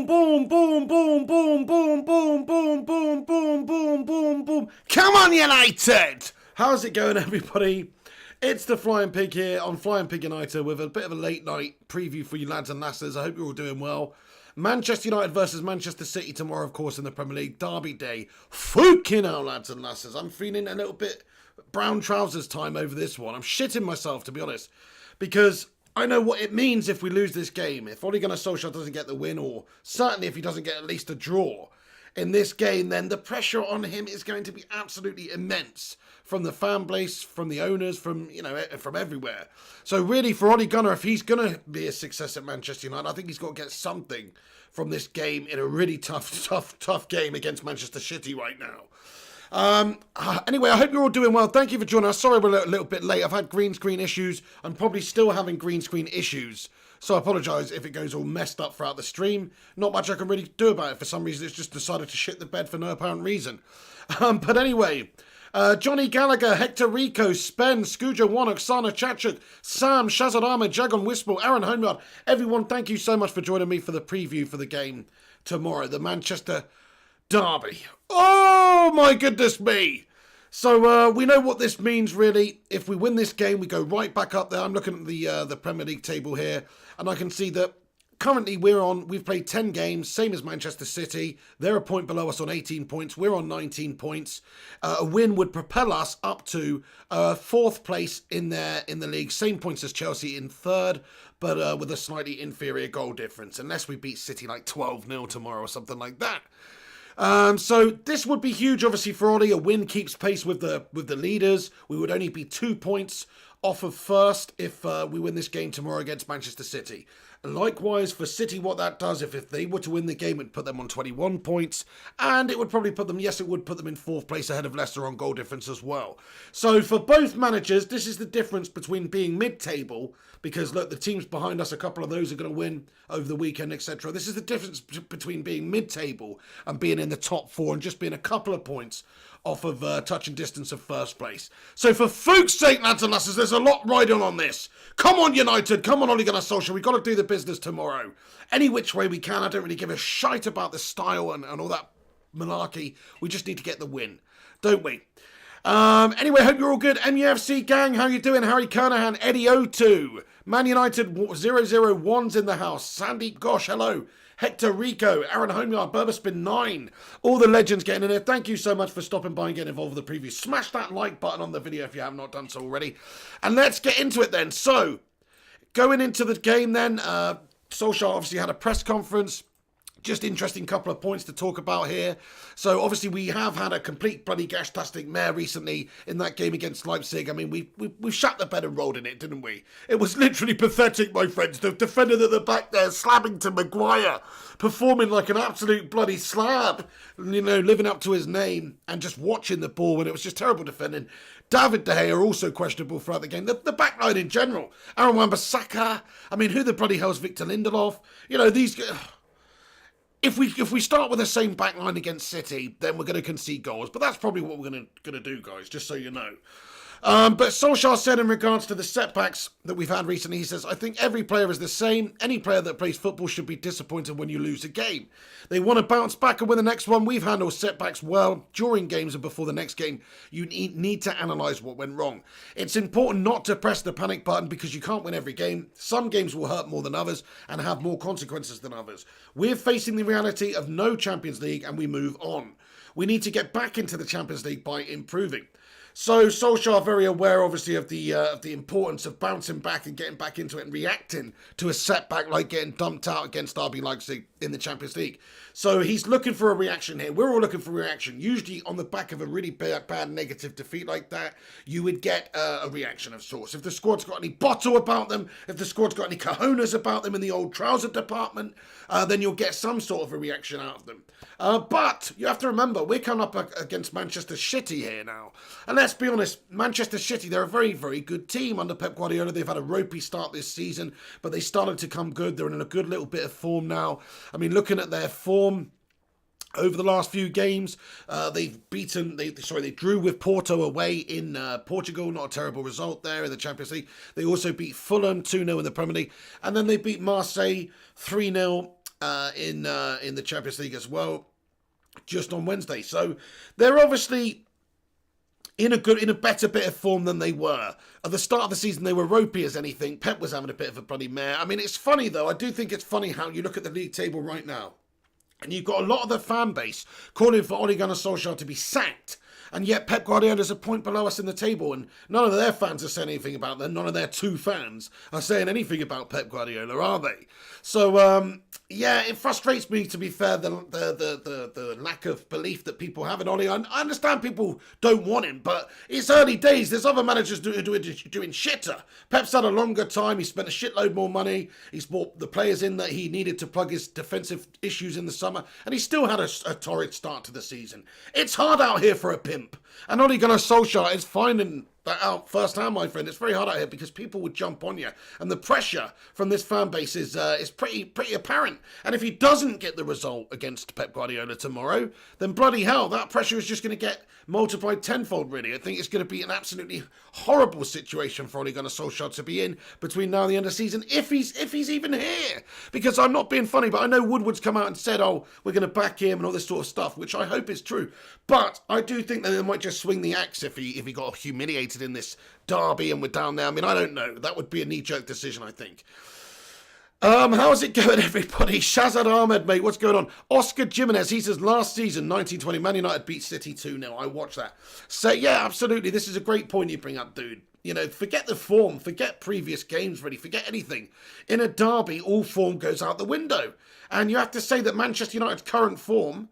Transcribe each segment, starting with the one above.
boom, boom, boom, boom, boom, boom, boom, boom, boom, boom, boom, boom, boom. Come on, United! How's it going, everybody? It's the Flying Pig here on Flying Pig United with a bit of a late night preview for you lads and lasses. I hope you're all doing well. Manchester United versus Manchester City tomorrow, of course, in the Premier League Derby Day. Fucking hell, lads and lasses. I'm feeling a little bit brown trousers time over this one. I'm shitting myself, to be honest, because I know what it means if we lose this game. If Ole Gunnar Solskjaer doesn't get the win, or certainly if he doesn't get at least a draw in this game, then the pressure on him is going to be absolutely immense from the fan base, from the owners, from from everywhere. So really, for Ole Gunnar, if he's going to be a success at Manchester United, I think he's got to get something from this game in a really tough game against Manchester City right now. Anyway, I hope you're all doing well. Thank you for joining us. Sorry we're a little bit late. I've had green screen issues. I'm probably still having green screen issues. So I apologise if it goes all messed up throughout the stream. Not much I can really do about it. For some reason, it's just decided to shit the bed for no apparent reason. But anyway, Johnny Gallagher, Hector Rico, Spen, Scooja One, Oksana Chachuk, Sam, Shazad Ahmed, Jagon Whistle, Aaron Homeyard. Everyone, thank you so much for joining me for the preview for the game tomorrow. The Manchester Derby. Oh my goodness me. So we know what this means really. If we win this game, we go right back up there. I'm looking at the Premier League table here, and I can see that currently we've played 10 games, same as Manchester City. They're a point below us on 18 points. We're on 19 points. A win would propel us up to fourth place in the league. Same points as Chelsea in third, but with a slightly inferior goal difference, unless we beat City like 12-0 tomorrow or something like that. So this would be huge, obviously, for Ole. A win keeps pace with the leaders. We would only be 2 points off of first if we win this game tomorrow against Manchester City. Likewise, for City, what that does, if they were to win the game, it would put them on 21 points. And it would probably put them, yes, it would put them in fourth place ahead of Leicester on goal difference as well. So for both managers, this is the difference between being mid-table, because look, the teams behind us, a couple of those are going to win over the weekend, etc. This is the difference between being mid-table and being in the top four and just being a couple of points off of touch and distance of first place. So for fuck's sake, lads and lasses, there's a lot riding on this. Come on, United. Come on, Ole Gunnar Solskjaer. We've got to do the business tomorrow. Any which way we can. I don't really give a shite about the style and all that malarkey. We just need to get the win, don't we? Anyway, hope you're all good. MUFC gang, how you doing? Harry Kernahan, Eddie O2. Man United 001's in the house. Sandeep Gosh, hello. Hector Rico, Aaron Homeyard, Burberspin 9. All the legends getting in there. Thank you so much for stopping by and getting involved with the preview. Smash that like button on the video if you have not done so already. And let's get into it then. So, going into the game then, Solskjaer obviously had a press conference. Just interesting couple of points to talk about here. So obviously we have had a complete bloody gash-tastic mare recently in that game against Leipzig. I mean, we shut the bed and rolled in it, didn't we? It was literally pathetic, my friends. The defender at the back there slamming to Maguire, performing like an absolute bloody slab, living up to his name and just watching the ball when it was just terrible defending. David De Gea also questionable throughout the game. The back line in general. Aaron Wan-Bissaka. I mean, who the bloody hell's Victor Lindelof? These... If we start with the same back line against City, then we're going to concede goals. But that's probably what we're going to do, guys, just so you know. But Solskjaer said in regards to the setbacks that we've had recently, he says, I think every player is the same. Any player that plays football should be disappointed when you lose a game. They want to bounce back and win the next one. We've handled setbacks well during games and before the next game. You need to analyse what went wrong. It's important not to press the panic button because you can't win every game. Some games will hurt more than others and have more consequences than others. We're facing the reality of no Champions League and we move on. We need to get back into the Champions League by improving. So Solskjaer very aware, obviously, of the importance of bouncing back and getting back into it and reacting to a setback like getting dumped out against RB Leipzig in the Champions League. So he's looking for a reaction here. We're all looking for a reaction. Usually on the back of a really bad negative defeat like that, you would get a reaction of sorts. If the squad's got any bottle about them, if the squad's got any cojones about them in the old trouser department, then you'll get some sort of a reaction out of them. But you have to remember, we're coming up against Manchester City here now. And let's be honest, Manchester City, they're a very, very good team under Pep Guardiola. They've had a ropey start this season, but they started to come good. They're in a good little bit of form now. I mean, looking at their form over the last few games, they drew with Porto away in Portugal. Not a terrible result there in the Champions League. They also beat Fulham 2-0 in the Premier League. And then they beat Marseille 3-0 in the Champions League as well, just on Wednesday. So they're obviously in a better bit of form than they were. At the start of the season, they were ropey as anything. Pep was having a bit of a bloody mare. I mean, it's funny, though. I do think it's funny how you look at the league table right now, and you've got a lot of the fan base calling for Ole Gunnar Solskjaer to be sacked. And yet Pep Guardiola's a point below us in the table, and none of their fans are saying anything about them. None of their two fans are saying anything about Pep Guardiola, are they? So, yeah, it frustrates me, to be fair, the lack of belief that people have in Ole. I understand people don't want him, but it's early days. There's other managers doing shitter. Pep's had a longer time. He spent a shitload more money. He's brought the players in that he needed to plug his defensive issues in the summer, and he still had a torrid start to the season. It's hard out here for a pimp. And Ole Gunnar Solskjaer is finding that out firsthand, my friend. It's very hard out here because people would jump on you, and the pressure from this fan base is pretty apparent. And if he doesn't get the result against Pep Guardiola tomorrow, then bloody hell, that pressure is just going to get multiplied tenfold. Really, I think it's going to be an absolutely horrible situation for Ole Gunnar Solskjaer to be in between now and the end of the season, if he's even here. Because I'm not being funny, but I know Woodward's come out and said, "Oh, we're going to back him" and all this sort of stuff, which I hope is true. But I do think that they might just swing the axe if he got humiliated in this derby and we're down there. I mean, I don't know. That would be a knee-jerk decision, I think. How's it going, everybody? Shazad Ahmed, mate, what's going on? Oscar Jimenez, he says, last season, 1920, Man United beat City 2-0. I watched that. So, yeah, absolutely. This is a great point you bring up, dude. You know, forget the form. Forget previous games, really. Forget anything. In a derby, all form goes out the window. And you have to say that Manchester United's current form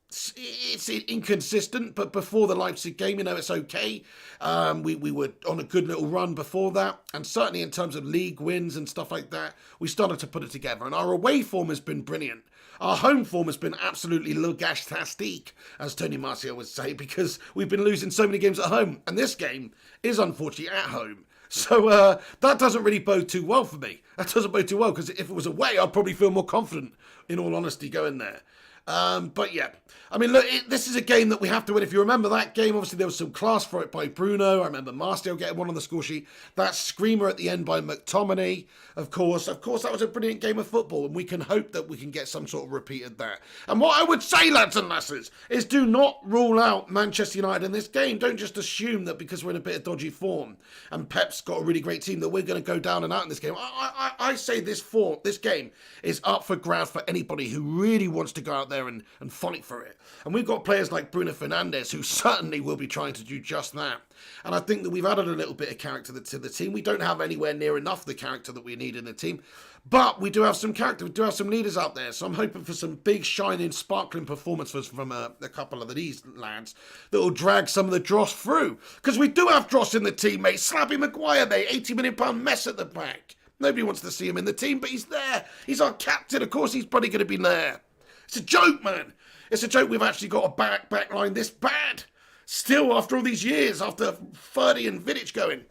it's inconsistent, but before the Leipzig game, you know, it's okay. We were on a good little run before that, and certainly in terms of league wins and stuff like that, we started to put it together, and our away form has been brilliant. Our home form has been absolutely logastastique, as Tony Martial would say, because we've been losing so many games at home, and this game is unfortunately at home. So that doesn't really bode too well for me. That doesn't bode too well, because if it was away, I'd probably feel more confident, in all honesty, going there. But yeah, I mean, look, this is a game that we have to win. If you remember that game, obviously there was some class for it by Bruno. I remember Martial getting one on the score sheet. That screamer at the end by McTominay, of course, that was a brilliant game of football, and we can hope that we can get some sort of repeat of that. And what I would say, lads and lasses, is do not rule out Manchester United in this game. Don't just assume that because we're in a bit of dodgy form and Pep's got a really great team that we're going to go down and out in this game. I say this game is up for grabs for anybody who really wants to go out there and fight for it. And we've got players like Bruno Fernandes who certainly will be trying to do just that. And I think that we've added a little bit of character to the team. We don't have anywhere near enough the character that we need in the team, but we do have some character. We do have some leaders out there. So I'm hoping for some big, shining, sparkling performances from a couple of these lads that will drag some of the dross through. Because we do have dross in the team, mate. Slappy Maguire, mate. £80 million mess at the back. Nobody wants to see him in the team, but he's there. He's our captain. Of course he's probably going to be there. It's a joke, man. It's a joke we've actually got a back line this bad. Still, after all these years, after Ferdy and Vidic going.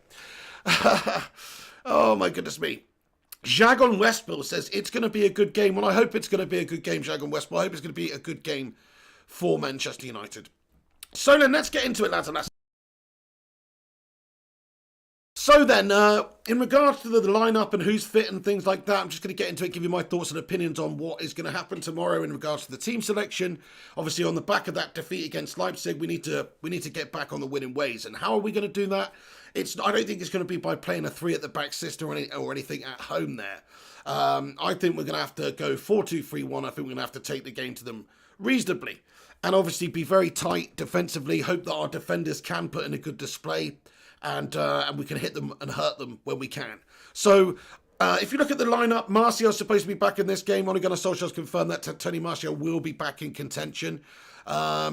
Oh, my goodness me. Jagon Westbill says, it's going to be a good game. Well, I hope it's going to be a good game, Jagon Westbill. I hope it's going to be a good game for Manchester United. So then, let's get into it, lads and lasses. So then, in regards to the lineup and who's fit and things like that, I'm just going to get into it, give you my thoughts and opinions on what is going to happen tomorrow in regards to the team selection. Obviously, on the back of that defeat against Leipzig, we need to get back on the winning ways. And how are we going to do that? I don't think it's going to be by playing a 3 at the back system or anything at home there. I think we're going to have to go 4-2-3-1. I think we're going to have to take the game to them reasonably. And obviously be very tight defensively. Hope that our defenders can put in a good display. And we can hit them and hurt them when we can. So, if you look at the lineup, Martial's supposed to be back in this game. Ole Gunnar Solskjaer's confirmed that Tony Martial will be back in contention.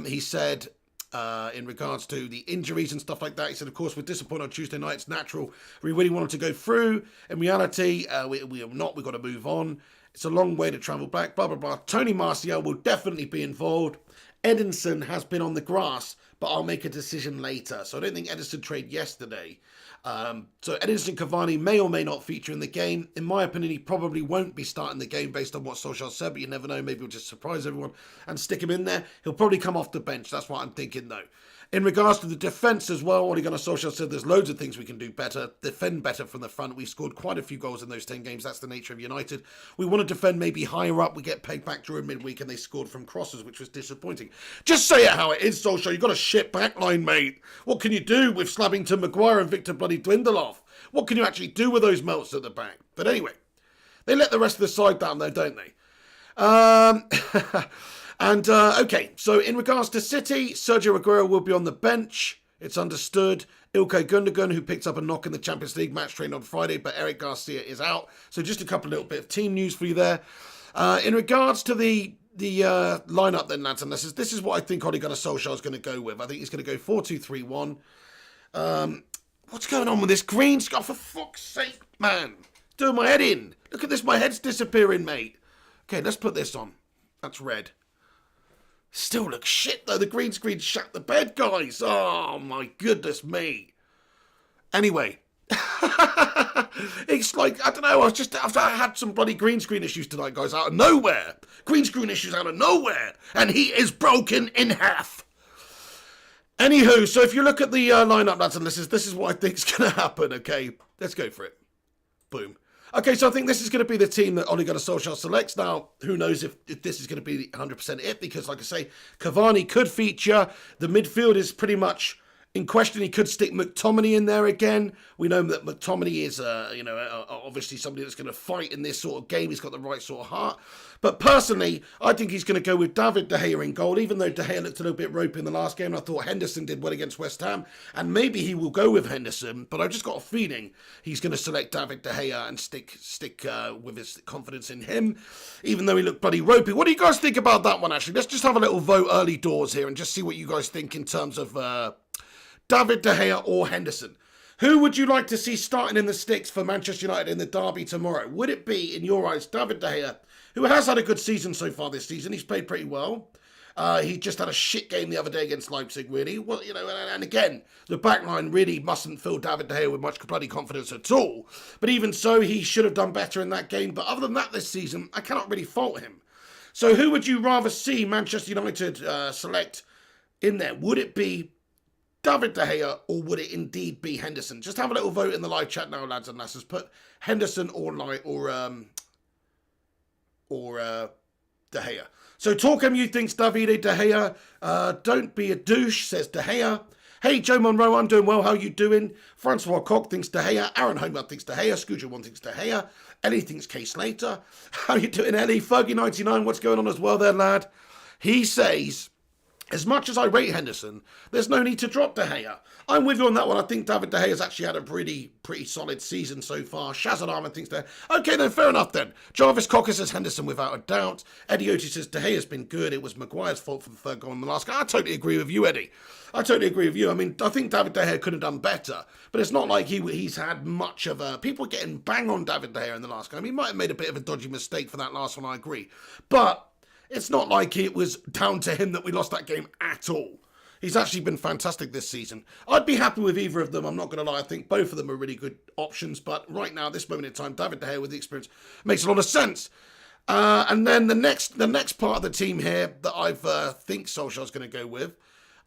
He said, in regards to the injuries and stuff like that, he said, of course, we're disappointed on Tuesday night. It's natural. We really wanted to go through. In reality, we are not. We've got to move on. It's a long way to travel back, blah, blah, blah. Tony Martial will definitely be involved. Edinson has been on the grass, but I'll make a decision later. So I don't think Edinson traded yesterday. So Edinson Cavani may or may not feature in the game. In my opinion, he probably won't be starting the game based on what Solskjaer said, but you never know. Maybe he'll just surprise everyone and stick him in there. He'll probably come off the bench. That's what I'm thinking, though. In regards to the defence as well, Ole Gunnar Solskjaer said there's loads of things we can do better. Defend better from the front. We scored quite a few goals in those 10 games. That's the nature of United. We want to defend maybe higher up. We get pegged back during midweek and they scored from crosses, which was disappointing. Just say it how it is, Solskjaer. You've got a shit backline, mate. What can you do with Slabbington, Maguire and Victor bloody Dwindleoff? What can you actually do with those melts at the back? But anyway, they let the rest of the side down though, don't they? Okay, so in regards to City, Sergio Aguero will be on the bench. It's understood. Ilkay Gundogan, who picked up a knock in the Champions League match train on Friday, but Eric Garcia is out. So just a couple little bit of team news for you there. In regards to the lineup then, lads, and this is what I think Ole Gunnar Solskjaer is going to go with. I think he's going to go 4-2-3-1. What's going on with this green scarf? For fuck's sake, man. Doing my head in. Look at this, my head's disappearing, mate. Okay, let's put this on. That's red. Still looks shit though. The green screen shut the bed, guys. Oh my goodness me. Anyway. It's like, I don't know, I had some bloody green screen issues tonight, guys, out of nowhere. Green screen issues out of nowhere. And he is broken in half. Anywho, so if you look at the lineup, lads, and this is what I think is going to happen, okay? Let's go for it. Boom. Okay, so I think this is going to be the team that Ole Gunnar Solskjaer selects. Now, who knows if this is going to be 100% it, because like I say, Cavani could feature. The midfield is pretty much in question. He could stick McTominay in there again. We know that McTominay is, obviously somebody that's going to fight in this sort of game. He's got the right sort of heart. But personally, I think he's going to go with David De Gea in goal, even though De Gea looked a little bit ropey in the last game. I thought Henderson did well against West Ham, and maybe he will go with Henderson, but I've just got a feeling he's going to select David De Gea and stick with his confidence in him, even though he looked bloody ropey. What do you guys think about that one, actually? Let's just have a little vote early doors here and just see what you guys think in terms of David De Gea or Henderson. Who would you like to see starting in the sticks for Manchester United in the derby tomorrow? Would it be, in your eyes, David De Gea, who has had a good season so far this season? He's played pretty well. He just had a shit game the other day against Leipzig, really. Well, and again, the backline really mustn't fill David De Gea with much bloody confidence at all. But even so, he should have done better in that game. But other than that this season, I cannot really fault him. So who would you rather see Manchester United select in there? Would it be David De Gea, or would it indeed be Henderson? Just have a little vote in the live chat now, lads and lasses. Put Henderson or De Gea. So Torquem thinks Davide De Gea. Don't be a douche, says De Gea. Hey, Joe Monroe, I'm doing well. How you doing? Francois Coq thinks De Gea. Aaron Homer thinks De Gea. Scooter1 thinks De Gea. Ellie thinks Kay Slater. How you doing, Ellie? Fergie99, what's going on as well there, lad? He says, as much as I rate Henderson, there's no need to drop De Gea. I'm with you on that one. I think David De Gea has actually had a pretty solid season so far. Shazad Ahmed thinks that. Okay, then, fair enough then. Jarvis Cocker says Henderson without a doubt. Eddie Oti says De Gea's been good. It was Maguire's fault for the third goal in the last game. I totally agree with you, Eddie. I totally agree with you. I mean, I think David De Gea could have done better, but it's not like he's had much of a... People getting bang on David De Gea in the last game. He might have made a bit of a dodgy mistake for that last one, I agree. But it's not like it was down to him that we lost that game at all. He's actually been fantastic this season. I'd be happy with either of them. I'm not going to lie. I think both of them are really good options. But right now, at this moment in time, David De Gea with the experience makes a lot of sense. And then the next part of the team here that I think Solskjaer's going to go with,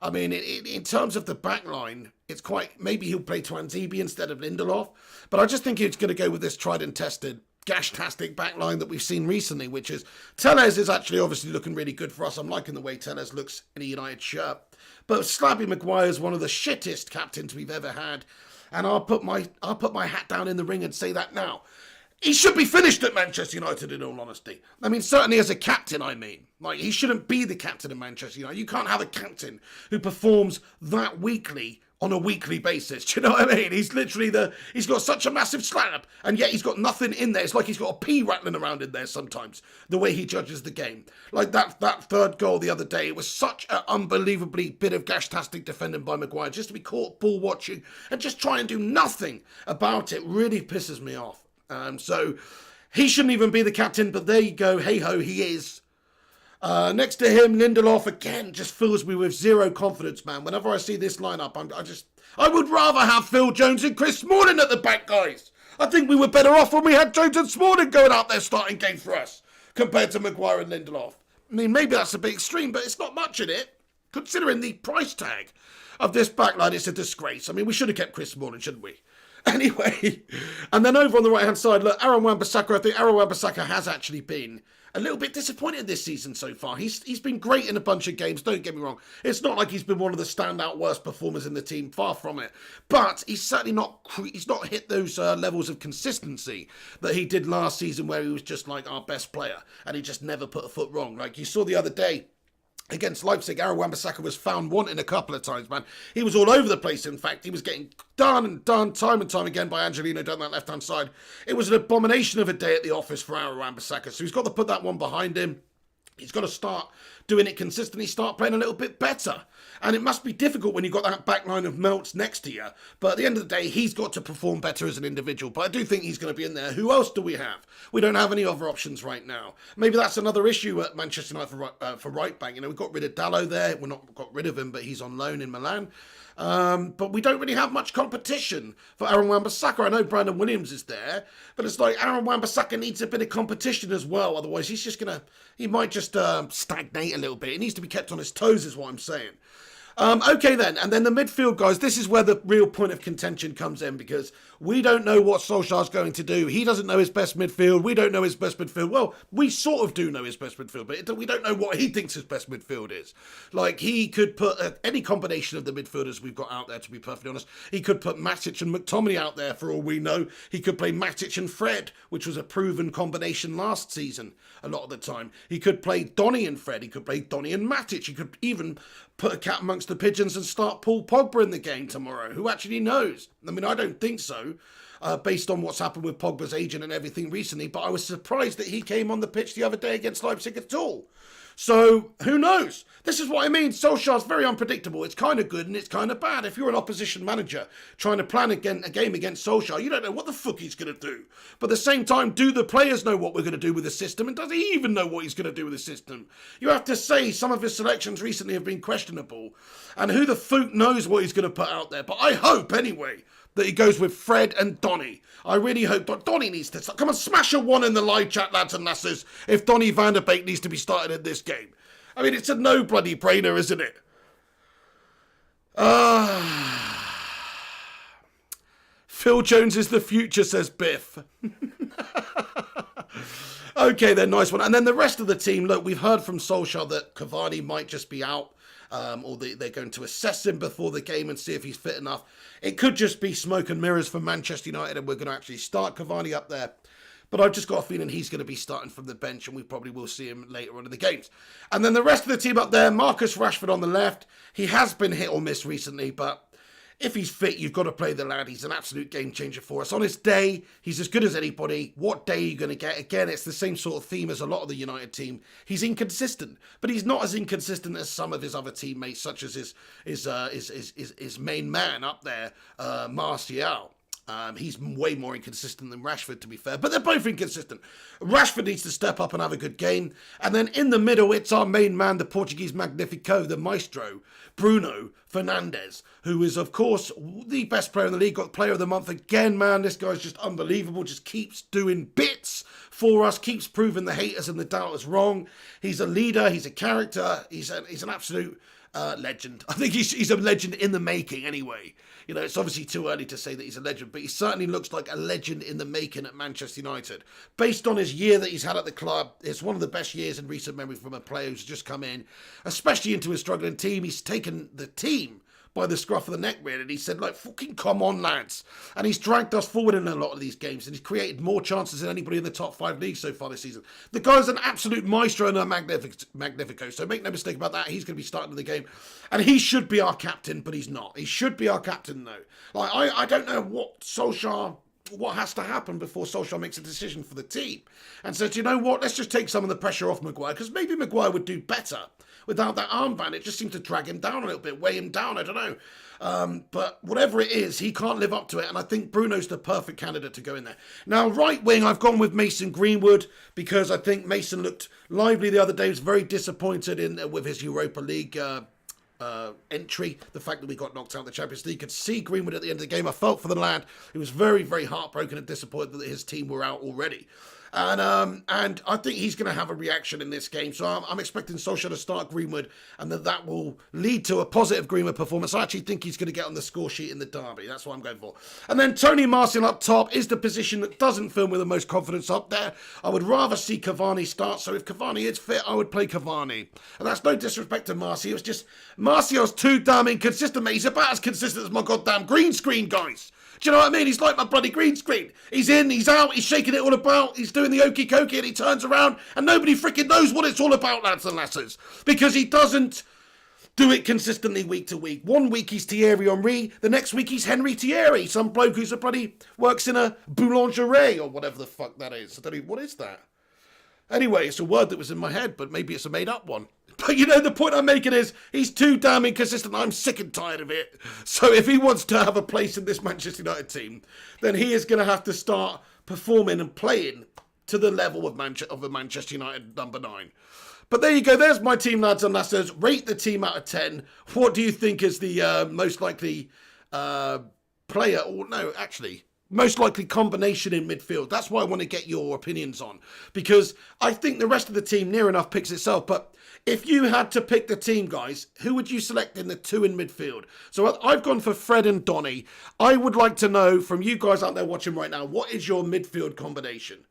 I mean, in terms of the back line, it's quite... Maybe he'll play Twanzebe instead of Lindelof. But I just think he's going to go with this tried and tested gash-tastic backline that we've seen recently, which is... Telles is actually obviously looking really good for us. I'm liking the way Telles looks in a United shirt. But Slabby Maguire is one of the shittest captains we've ever had. And I'll put my hat down in the ring and say that now. He should be finished at Manchester United, in all honesty. I mean, certainly as a captain, I mean. Like, he shouldn't be the captain of Manchester United. You can't have a captain who performs that weekly on a weekly basis. Do you know what I mean? He's literally he's got such a massive slab, and yet he's got nothing in there. It's like he's got a pea rattling around in there sometimes, the way he judges the game. Like that third goal the other day, it was such an unbelievably bit of gash-tastic defending by Maguire. Just to be caught ball watching and just try and do nothing about it really pisses me off. So he shouldn't even be the captain, but there you go. Hey-ho, he is. Next to him, Lindelof, again, just fills me with zero confidence, man. Whenever I see this lineup, I would rather have Phil Jones and Chris Smalling at the back, guys. I think we were better off when we had Jones and Smalling going out there starting game for us, compared to Maguire and Lindelof. I mean, maybe that's a bit extreme, but it's not much in it. Considering the price tag of this backline, it's a disgrace. I mean, we should have kept Chris Smalling, shouldn't we? Anyway, and then over on the right-hand side, look, Aaron Wan-Bissaka. I think Aaron Wan-Bissaka has actually been a little bit disappointed this season so far. He's been great in a bunch of games, don't get me wrong. It's not like he's been one of the standout worst performers in the team, far from it. But he's certainly not hit those levels of consistency that he did last season, where he was just like our best player and he just never put a foot wrong. Like you saw the other day, against Leipzig, Aaron Wan-Bissaka was found wanting a couple of times, man. He was all over the place, in fact. He was getting done time and time again by Angelino down that left-hand side. It was an abomination of a day at the office for Aaron Wan-Bissaka, so he's got to put that one behind him. He's got to start doing it consistently, start playing a little bit better. And it must be difficult when you've got that back line of Melts next to you. But at the end of the day, he's got to perform better as an individual. But I do think he's going to be in there. Who else do we have? We don't have any other options right now. Maybe that's another issue at Manchester United for right back. You know, we got rid of Dalot there. We're not got rid of him, but he's on loan in Milan. But we don't really have much competition for Aaron Wan-Bissaka. I know Brandon Williams is there, but it's like Aaron Wan-Bissaka needs a bit of competition as well. Otherwise, he might just stagnate a little bit. He needs to be kept on his toes, is what I'm saying. Okay then, and then the midfield, guys, this is where the real point of contention comes in, because we don't know what Solskjaer's going to do. He doesn't know his best midfield. We don't know his best midfield. Well, we sort of do know his best midfield, but we don't know what he thinks his best midfield is. Like, he could put any combination of the midfielders we've got out there, to be perfectly honest. He could put Matic and McTominay out there for all we know. He could play Matic and Fred, which was a proven combination last season a lot of the time. He could play Donny and Fred. He could play Donny and Matic. He could even put a cat amongst the pigeons and start Paul Pogba in the game tomorrow. Who actually knows? I mean, I don't think so, based on what's happened with Pogba's agent and everything recently, but I was surprised that he came on the pitch the other day against Leipzig at all. So, who knows? This is what I mean. Solskjaer's very unpredictable. It's kind of good and it's kind of bad. If you're an opposition manager trying to plan a game against Solskjaer, you don't know what the fuck he's going to do. But at the same time, do the players know what we're going to do with the system? And does he even know what he's going to do with the system? You have to say some of his selections recently have been questionable. And who the fuck knows what he's going to put out there? But I hope, anyway, that he goes with Fred and Donny. I really hope Donny needs to start. Come on, smash a one in the live chat, lads and lasses, if Donny van der Beek needs to be started in this game. I mean, it's a no bloody brainer, isn't it? Phil Jones is the future, says Biff. Okay, then, nice one. And then the rest of the team, look, we've heard from Solskjaer that Cavani might just be out. Or they're going to assess him before the game and see if he's fit enough. It could just be smoke and mirrors for Manchester United and we're going to actually start Cavani up there. But I've just got a feeling he's going to be starting from the bench and we probably will see him later on in the games. And then the rest of the team up there, Marcus Rashford on the left. He has been hit or miss recently, but if he's fit, you've got to play the lad. He's an absolute game changer for us. On his day, he's as good as anybody. What day are you going to get? Again, it's the same sort of theme as a lot of the United team. He's inconsistent, but he's not as inconsistent as some of his other teammates, such as his main man up there, Martial. He's way more inconsistent than Rashford, to be fair, but they're both inconsistent. Rashford needs to step up and have a good game. And then in the middle, it's our main man, the Portuguese Magnifico, the maestro, Bruno Fernandes, who is, of course, the best player in the league, got player of the month again, man. This guy's just unbelievable, just keeps doing bits for us, keeps proving the haters and the doubters wrong. He's a leader, he's a character, he's an absolute legend. I think he's a legend in the making anyway. You know, it's obviously too early to say that he's a legend, but he certainly looks like a legend in the making at Manchester United. Based on his year that he's had at the club, it's one of the best years in recent memory from a player who's just come in, especially into a struggling team. He's taken the team by the scruff of the neck, really, and he said, like, fucking come on, lads. And he's dragged us forward in a lot of these games, and he's created more chances than anybody in the top 5 leagues so far this season. The guy's an absolute maestro and a magnifico, so make no mistake about that. He's going to be starting the game, and he should be our captain, but he's not. He should be our captain, though. Like, I don't know what has to happen before Solskjaer makes a decision for the team and says, you know what, let's just take some of the pressure off Maguire, because maybe Maguire would do better without that armband. It just seems to drag him down a little bit, weigh him down, I don't know. But whatever it is, he can't live up to it, and I think Bruno's the perfect candidate to go in there. Now, right wing, I've gone with Mason Greenwood, because I think Mason looked lively the other day. He was very disappointed with his Europa League entry, the fact that we got knocked out of the Champions League. Could see Greenwood at the end of the game. I felt for the lad. He was very, very heartbroken and disappointed that his team were out already. And I think he's going to have a reaction in this game. So I'm expecting Solskjaer to start Greenwood, and that will lead to a positive Greenwood performance. I actually think he's going to get on the score sheet in the derby. That's what I'm going for. And then Tony Martial up top is the position that doesn't fill me the most confidence up there. I would rather see Cavani start. So if Cavani is fit, I would play Cavani. And that's no disrespect to Martial. It's just Martial's too damn inconsistent, mate. He's about as consistent as my goddamn green screen, guys. Do you know what I mean? He's like my bloody green screen. He's in, he's out, he's shaking it all about, he's doing the okie dokie, and he turns around and nobody freaking knows what it's all about, lads and lasses. Because he doesn't do it consistently week to week. One week he's Thierry Henry, the next week he's Henry Thierry, some bloke who's a bloody works in a boulangerie or whatever the fuck that is. I don't know, what is that? Anyway, it's a word that was in my head, but maybe it's a made up one. But you know, the point I'm making is he's too damn inconsistent. I'm sick and tired of it. So if he wants to have a place in this Manchester United team, then he is going to have to start performing and playing to the level of the Manchester United number 9. But there you go. There's my team, lads and lasses. Rate the team out of 10. What do you think is the most likely player? Or no, actually, most likely combination in midfield? That's why I want to get your opinions on. Because I think the rest of the team near enough picks itself. But if you had to pick the team, guys, who would you select in the 2 in midfield? So I've gone for Fred and Donny. I would like to know from you guys out there watching right now, what is your midfield combination?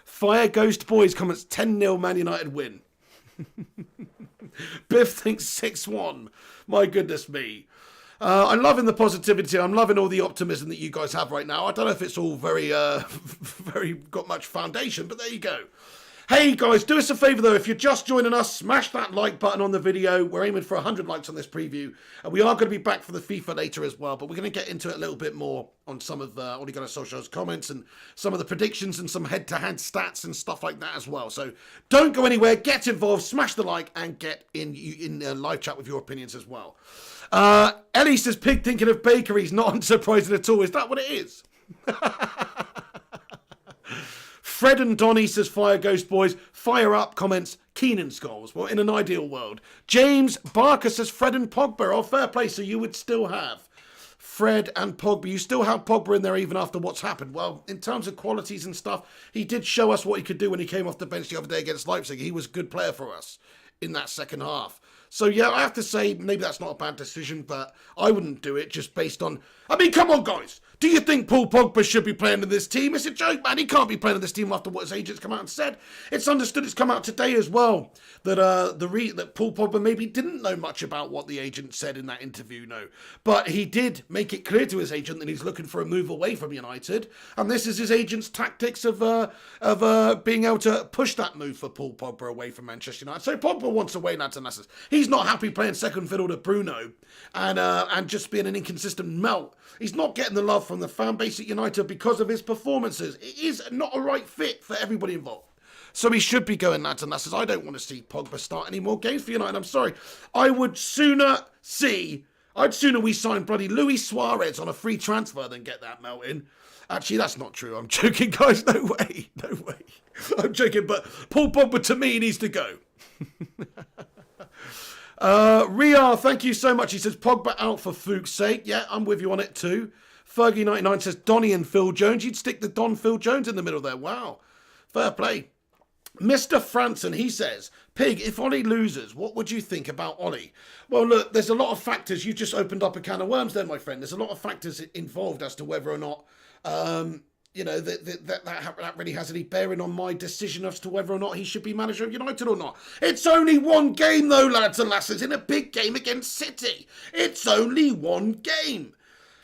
Fire Ghost Boys comments 10-0 Man United win. Biff thinks 6-1. My goodness me. I'm loving the positivity. I'm loving all the optimism that you guys have right now. I don't know if it's all very got much foundation, but there you go. Hey guys, do us a favour though, if you're just joining us, smash that like button on the video. We're aiming for 100 likes on this preview. And we are going to be back for the FIFA later as well, but we're going to get into it a little bit more on some of Ole Gunnar Solskjaer's comments and some of the predictions and some head-to-head stats and stuff like that as well. So don't go anywhere, get involved, smash the like and get in live chat with your opinions as well. Ellie says, Pig thinking of bakeries, not unsurprising at all. Is that what it is? Fred and Donny says, Fire Ghost Boys. Fire up comments, Keenan Skulls. Well, in an ideal world. James Barker says, Fred and Pogba. Oh, fair play. So you would still have Fred and Pogba. You still have Pogba in there even after what's happened. Well, in terms of qualities and stuff, he did show us what he could do when he came off the bench the other day against Leipzig. He was a good player for us in that second half. So, yeah, I have to say, maybe that's not a bad decision, but I wouldn't do it just based on... I mean, come on, guys. Do you think Paul Pogba should be playing in this team? It's a joke, man. He can't be playing in this team after what his agents come out and said. It's understood, it's come out today as well, that that Paul Pogba maybe didn't know much about what the agent said in that interview, no. But he did make it clear to his agent that he's looking for a move away from United, and this is his agent's tactics of being able to push that move for Paul Pogba away from Manchester United. So Pogba wants away, lads and lasses. He's not happy playing second fiddle to Bruno and just being an inconsistent melt. He's not getting the love from the fan base at United because of his performances. It is not a right fit for everybody involved. So he should be going, lads and lasses. I don't want to see Pogba start any more games for United. I'm sorry. I'd sooner we sign bloody Luis Suarez on a free transfer than get that melt in. Actually, that's not true. I'm joking, guys. No way. No way. I'm joking, but Paul Pogba to me needs to go. Riyar, thank you so much. He says Pogba out for Fuchs' sake. Yeah, I'm with you on it too. Fergie99 says Donny and Phil Jones. You'd stick the Don Phil Jones in the middle there. Wow. Fair play. Mr. Franson, he says, Pig, if Ollie loses, what would you think about Ollie? Well, look, there's a lot of factors. You just opened up a can of worms there, my friend. There's a lot of factors involved as to whether or not, that really has any bearing on my decision as to whether or not he should be manager of United or not. It's only one game, though, lads and lasses, in a big game against City. It's only one game.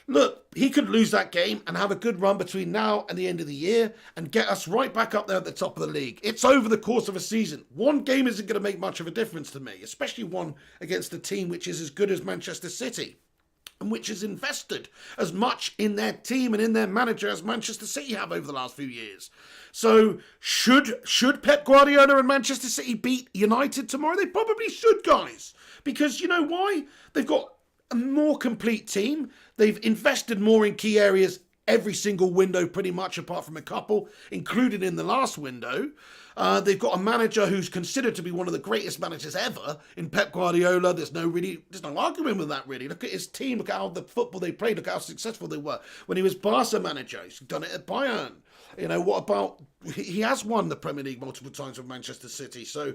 Look, he could lose that game and have a good run between now and the end of the year and get us right back up there at the top of the league. It's over the course of a season. One game isn't going to make much of a difference to me, especially one against a team which is as good as Manchester City and which has invested as much in their team and in their manager as Manchester City have over the last few years. So should Pep Guardiola and Manchester City beat United tomorrow? They probably should, guys. Because you know why? They've got a more complete team. They've invested more in key areas every single window, pretty much, apart from a couple, including in the last window. They've got a manager who's considered to be one of the greatest managers ever in Pep Guardiola. There's no argument with that, really. Look at his team. Look at how the football they played. Look at how successful they were when he was Barca manager. He's done it at Bayern. You know, what about... He has won the Premier League multiple times with Manchester City, so...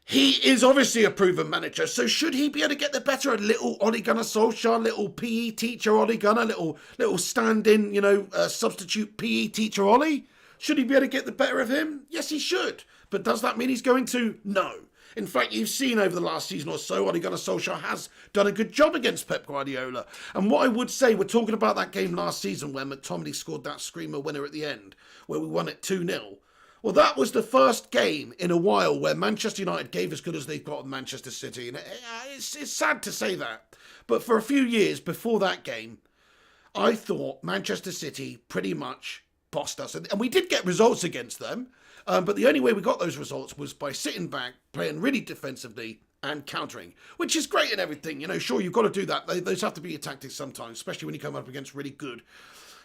He is obviously a proven manager, so should he be able to get the better of little Ole Gunnar Solskjaer, little PE teacher Ole Gunnar, little stand-in, substitute PE teacher Ole? Should he be able to get the better of him? Yes, he should. But does that mean he's going to? No. In fact, you've seen over the last season or so, Ole Gunnar Solskjaer has done a good job against Pep Guardiola. And what I would say, we're talking about that game last season where McTominay scored that screamer winner at the end, where we won it 2-0. Well, that was the first game in a while where Manchester United gave as good as they've got in Manchester City. And it's sad to say that. But for a few years before that game, I thought Manchester City pretty much bossed us. And we did get results against them. But the only way we got those results was by sitting back, playing really defensively and countering, which is great and everything. You know, sure, you've got to do that. Those have to be your tactics sometimes, especially when you come up against really good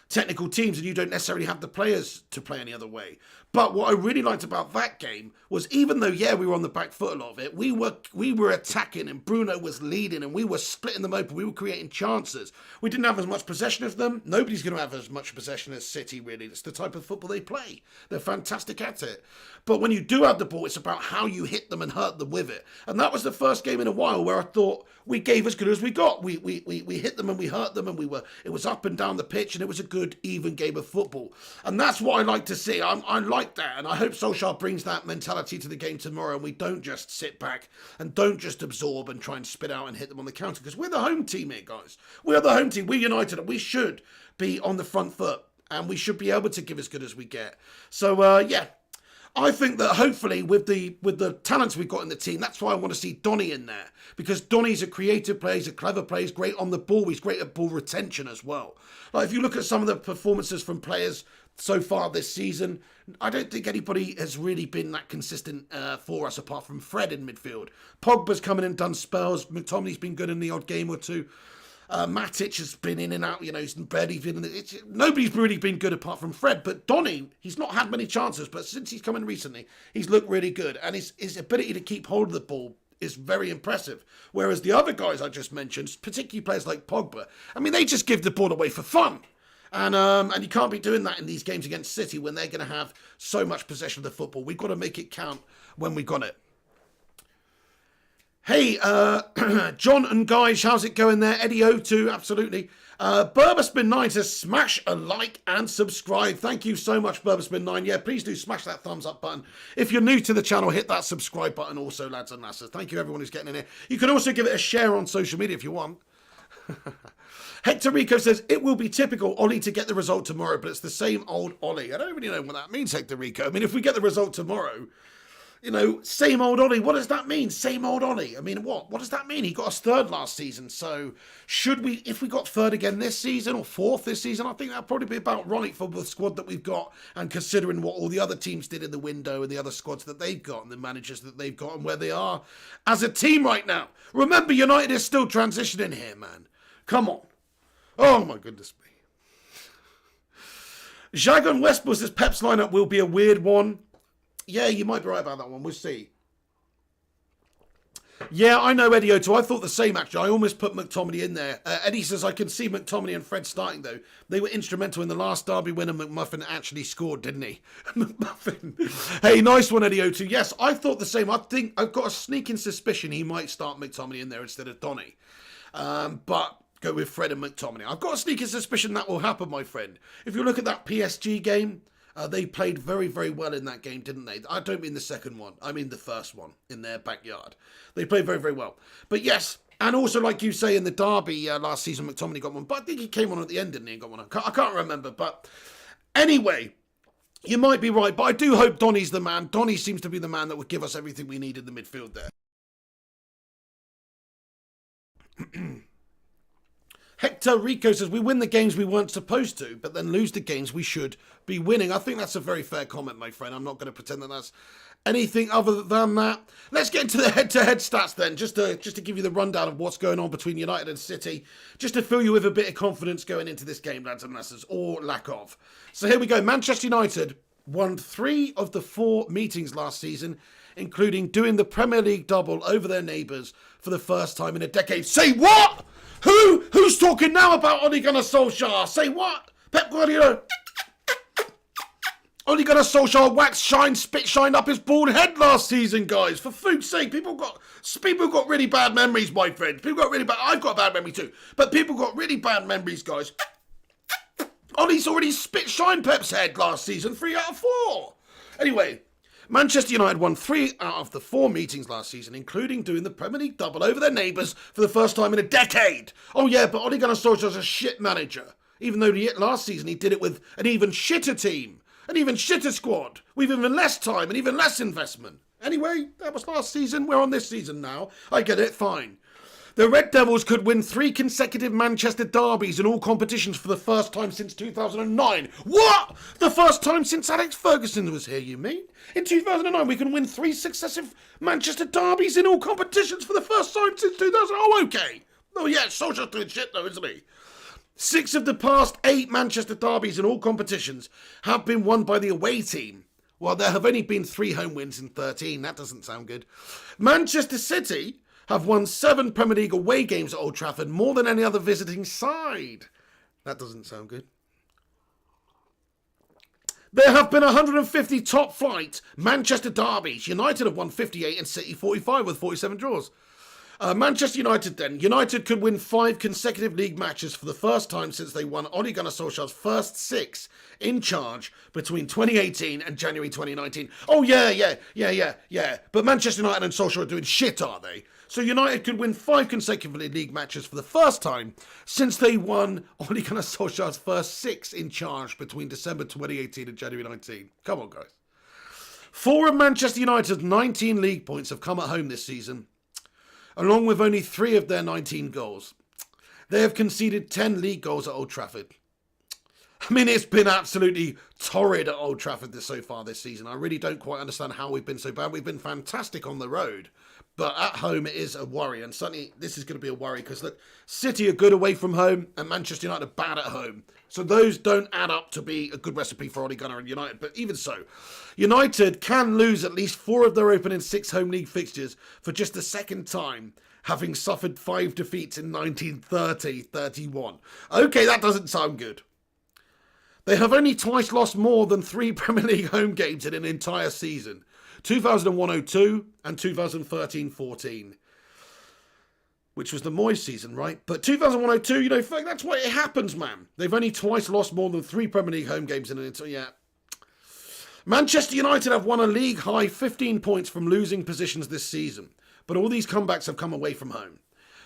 technical teams and you don't necessarily have the players to play any other way. But what I really liked about that game was, even though, we were on the back foot a lot of it, we were attacking and Bruno was leading and we were splitting them open. We were creating chances. We didn't have as much possession as them. Nobody's going to have as much possession as City, really. It's the type of football they play. They're fantastic at it. But when you do have the ball, it's about how you hit them and hurt them with it. And that was the first game in a while where I thought we gave as good as we got. We hit them and we hurt them, and it was up and down the pitch, and it was a good, even game of football. And that's what I like to see. I like that, and I hope Solskjaer brings that mentality to the game tomorrow, and we don't just sit back and don't just absorb and try and spit out and hit them on the counter, because we're the home team here, guys. We are the home team. We're United, and we should be on the front foot, and we should be able to give as good as we get. So, I think that hopefully with the talents we've got in the team, that's why I want to see Donny in there. Because Donny's a creative player, he's a clever player, he's great on the ball, he's great at ball retention as well. Like, if you look at some of the performances from players so far this season, I don't think anybody has really been that consistent for us apart from Fred in midfield. Pogba's come in and done spells, McTominay's been good in the odd game or two. Matic has been in and out, he's barely been in it. Nobody's really been good apart from Fred, but Donny, he's not had many chances, but since he's come in recently, he's looked really good, and his ability to keep hold of the ball is very impressive. Whereas the other guys I just mentioned, particularly players like Pogba, they just give the ball away for fun. And you can't be doing that in these games against City when they're going to have so much possession of the football. We've got to make it count when we got it. Hey, John and guys, how's it going there? Eddie O2, absolutely. Burberspin9 says, smash a like and subscribe. Thank you so much, Burberspin9. Yeah, please do smash that thumbs up button. If you're new to the channel, hit that subscribe button also, lads and lasses. Thank you, everyone who's getting in here. You can also give it a share on social media if you want. Hector Rico says, it will be typical Ollie to get the result tomorrow, but it's the same old Ollie. I don't really know what that means, Hector Rico. If we get the result tomorrow, same old Ollie. What does that mean? Same old Ollie. What? What does that mean? He got us third last season. So should we, if we got third again this season or fourth this season, I think that'd probably be about right for the squad that we've got, and considering what all the other teams did in the window and the other squads that they've got and the managers that they've got and where they are as a team right now. Remember, United is still transitioning here, man. Come on. Oh, my goodness me. Jagon Westbull says Pep's lineup will be a weird one. Yeah, you might be right about that one. We'll see. Yeah, I know, Eddie O2. I thought the same, actually. I almost put McTominay in there. Eddie says, I can see McTominay and Fred starting, though. They were instrumental in the last derby winner. McMuffin actually scored, didn't he? McMuffin. Hey, nice one, Eddie O2. Yes, I thought the same. I think I've got a sneaking suspicion he might start McTominay in there instead of Donny. But go with Fred and McTominay. I've got a sneaking suspicion that will happen, my friend. If you look at that PSG game, they played very, very well in that game, didn't they? I don't mean the second one. I mean the first one in their backyard. They played very, very well. But yes, and also like you say in the derby last season, McTominay got one. But I think he came on at the end, didn't he? And got one. I can't remember. But anyway, you might be right. But I do hope Donny's the man. Donny seems to be the man that would give us everything we need in the midfield there. Hector Rico says, we win the games we weren't supposed to, but then lose the games we should be winning. I think that's a very fair comment, my friend. I'm not going to pretend that that's anything other than that. Let's get into the head-to-head stats then, just to give you the rundown of what's going on between United and City, just to fill you with a bit of confidence going into this game, lads and lasses, or lack of. So here we go. Manchester United won 3 of the 4 meetings last season, including doing the Premier League double over their neighbours for the first time in a decade. Say what? Who's talking now about Ole Gunnar Solskjaer? Say what? Pep Guardiola. Ole Gunnar Solskjaer waxed spit shined up his bald head last season, guys. For food's sake, people got really bad memories, my friends. People got really bad. I've got a bad memory too, but people got really bad memories, guys. Ollie's already spit shine Pep's head last season, 3 out of 4. Anyway, Manchester United won 3 out of the 4 meetings last season, including doing the Premier League double over their neighbours for the first time in a decade. Oh yeah, but Ole Gunnar Solskjaer's a shit manager. Even though last season he did it with an even shitter team, an even shitter squad, with even less time and even less investment. Anyway, that was last season. We're on this season now. I get it, fine. The Red Devils could win 3 consecutive Manchester derbies in all competitions for the first time since 2009. What? The first time since Alex Ferguson was here, you mean? In 2009, we can win 3 successive Manchester derbies in all competitions for the first time since 2000. Oh, okay. Oh, yeah, Solskjaer's doing shit, though, isn't he? 6 of the past 8 Manchester derbies in all competitions have been won by the away team. Well, there have only been 3 home wins in 13. That doesn't sound good. Manchester City have won 7 Premier League away games at Old Trafford, more than any other visiting side. That doesn't sound good. There have been 150 top-flight Manchester derbies. United have won 58 and City 45 with 47 draws. Manchester United then. United could win 5 consecutive league matches for the first time since they won Ole Gunnar Solskjaer's first 6 in charge between 2018 and January 2019. Oh, yeah. But Manchester United and Solskjaer are doing shit, are they? So United could win 5 consecutive league matches for the first time since they won Ole Gunnar Solskjaer's first 6 in charge between December 2018 and January 19. Come on, guys. 4 of Manchester United's 19 league points have come at home this season, along with only 3 of their 19 goals. They have conceded 10 league goals at Old Trafford. I mean, it's been absolutely torrid at Old Trafford so far this season. I really don't quite understand how we've been so bad. We've been fantastic on the road, but at home it is a worry. And certainly this is going to be a worry because, look, City are good away from home and Manchester United are bad at home. So those don't add up to be a good recipe for Ole Gunnar and United. But even so, United can lose at least 4 of their opening 6 home league fixtures for just the second time, having suffered 5 defeats in 1930-31. Okay, that doesn't sound good. They have only twice lost more than 3 Premier League home games in an entire season. 2001-02 and 2013-14. Which was the Moyes season, right? But 2001-02, you know, that's why it happens, man. They've only twice lost more than 3 Premier League home games in an entire... Yeah. Manchester United have won a league high 15 points from losing positions this season. But all these comebacks have come away from home.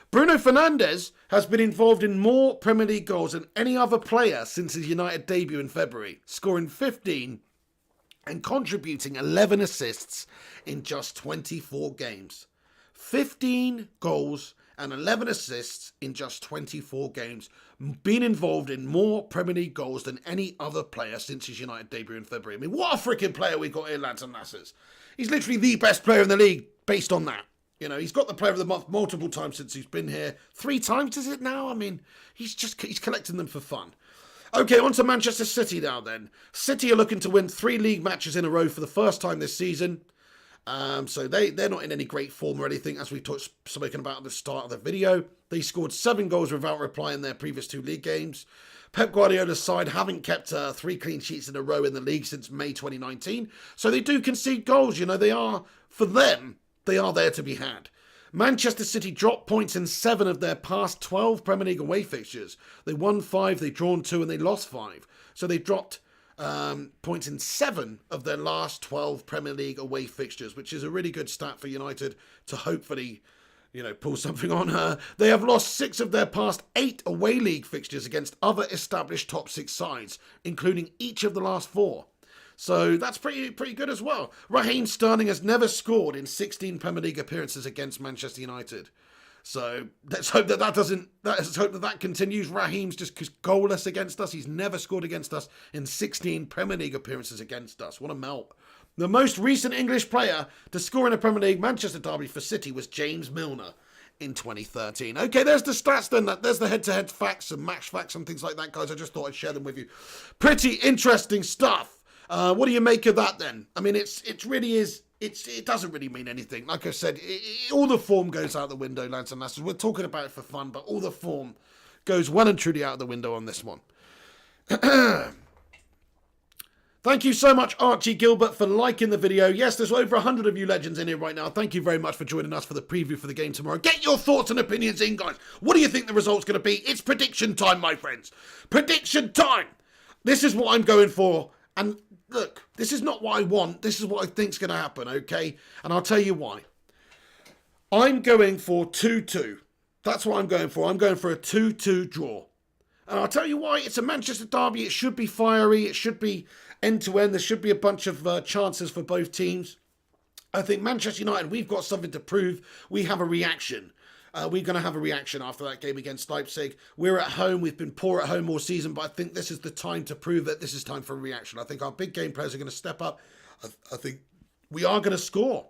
Bruno Fernandes has been involved in more Premier League goals than any other player since his United debut in February, scoring 15 and contributing 11 assists in just 24 games. 15 goals and 11 assists in just 24 games, being involved in more Premier League goals than any other player since his United debut in February. I mean, what a freaking player we've got here, lads and lasses. He's literally the best player in the league based on that. You know, he's got the player of the month multiple times since he's been here. 3 times, is it now? I mean, he's collecting them for fun. Okay, on to Manchester City now then. City are looking to win 3 league matches in a row for the first time this season. So they're not in any great form or anything, as we spoken about at the start of the video. They scored 7 goals without reply in their previous 2 league games. Pep Guardiola's side haven't kept 3 clean sheets in a row in the league since May 2019. So they do concede goals. You know, they are, for them, they are there to be had. Manchester City dropped points in 7 of their past 12 Premier League away fixtures. They won 5, they drawn 2, and they lost 5. So they dropped points in 7 of their last 12 Premier League away fixtures, which is a really good stat for United to hopefully, you know, pull something on her. They have lost 6 of their past 8 away league fixtures against other established top 6 sides, including each of the last 4. So that's pretty good as well. Raheem Sterling has never scored in 16 Premier League appearances against Manchester United. So let's hope that continues. Raheem's just goalless against us. He's never scored against us in 16 Premier League appearances against us. What a melt. The most recent English player to score in a Premier League Manchester derby for City was James Milner in 2013. Okay, there's the stats then. There's the head-to-head facts and match facts and things like that, guys. I just thought I'd share them with you. Pretty interesting stuff. What do you make of that then? I mean, it doesn't really mean anything. Like I said, all the form goes out the window, lads and lasses. We're talking about it for fun, but all the form goes well and truly out of the window on this one. Thank you so much, Archie Gilbert, for liking the video. Yes, there's over 100 of you legends in here right now. Thank you very much for joining us for the preview for the game tomorrow. Get your thoughts and opinions in, guys. What do you think the result's going to be? It's prediction time, my friends. Prediction time. This is what I'm going for. And look, this is not what I want. This is what I think's going to happen, okay? And I'll tell you why. I'm going for 2-2. That's what I'm going for. I'm going for a 2-2 draw. And I'll tell you why. It's a Manchester derby. It should be fiery. It should be end-to-end. There should be a bunch of chances for both teams. I think Manchester United, we've got something to prove. We have a reaction. We're going to have a reaction after that game against Leipzig. We're at home. We've been poor at home all season, but I think this is the time to prove that this is time for a reaction. I think our big game players are going to step up. I think we are going to score.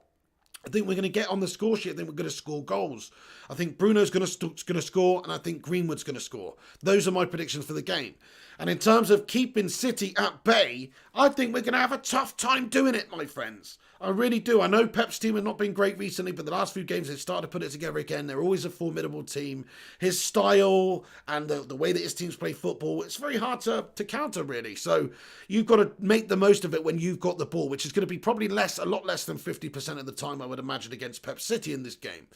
I think we're going to get on the score sheet. I think we're going to score goals. I think Bruno's going to score, and I think Greenwood's going to score. Those are my predictions for the game. And in terms of keeping City at bay, I think we're going to have a tough time doing it, my friends. I really do. I know Pep's team have not been great recently, but the last few games they've started to put it together again. They're always a formidable team. His style and the way that his teams play football, it's very hard to counter, really. So you've got to make the most of it when you've got the ball, which is going to be probably a lot less than 50% of the time, I would imagine, against Pep City in this game,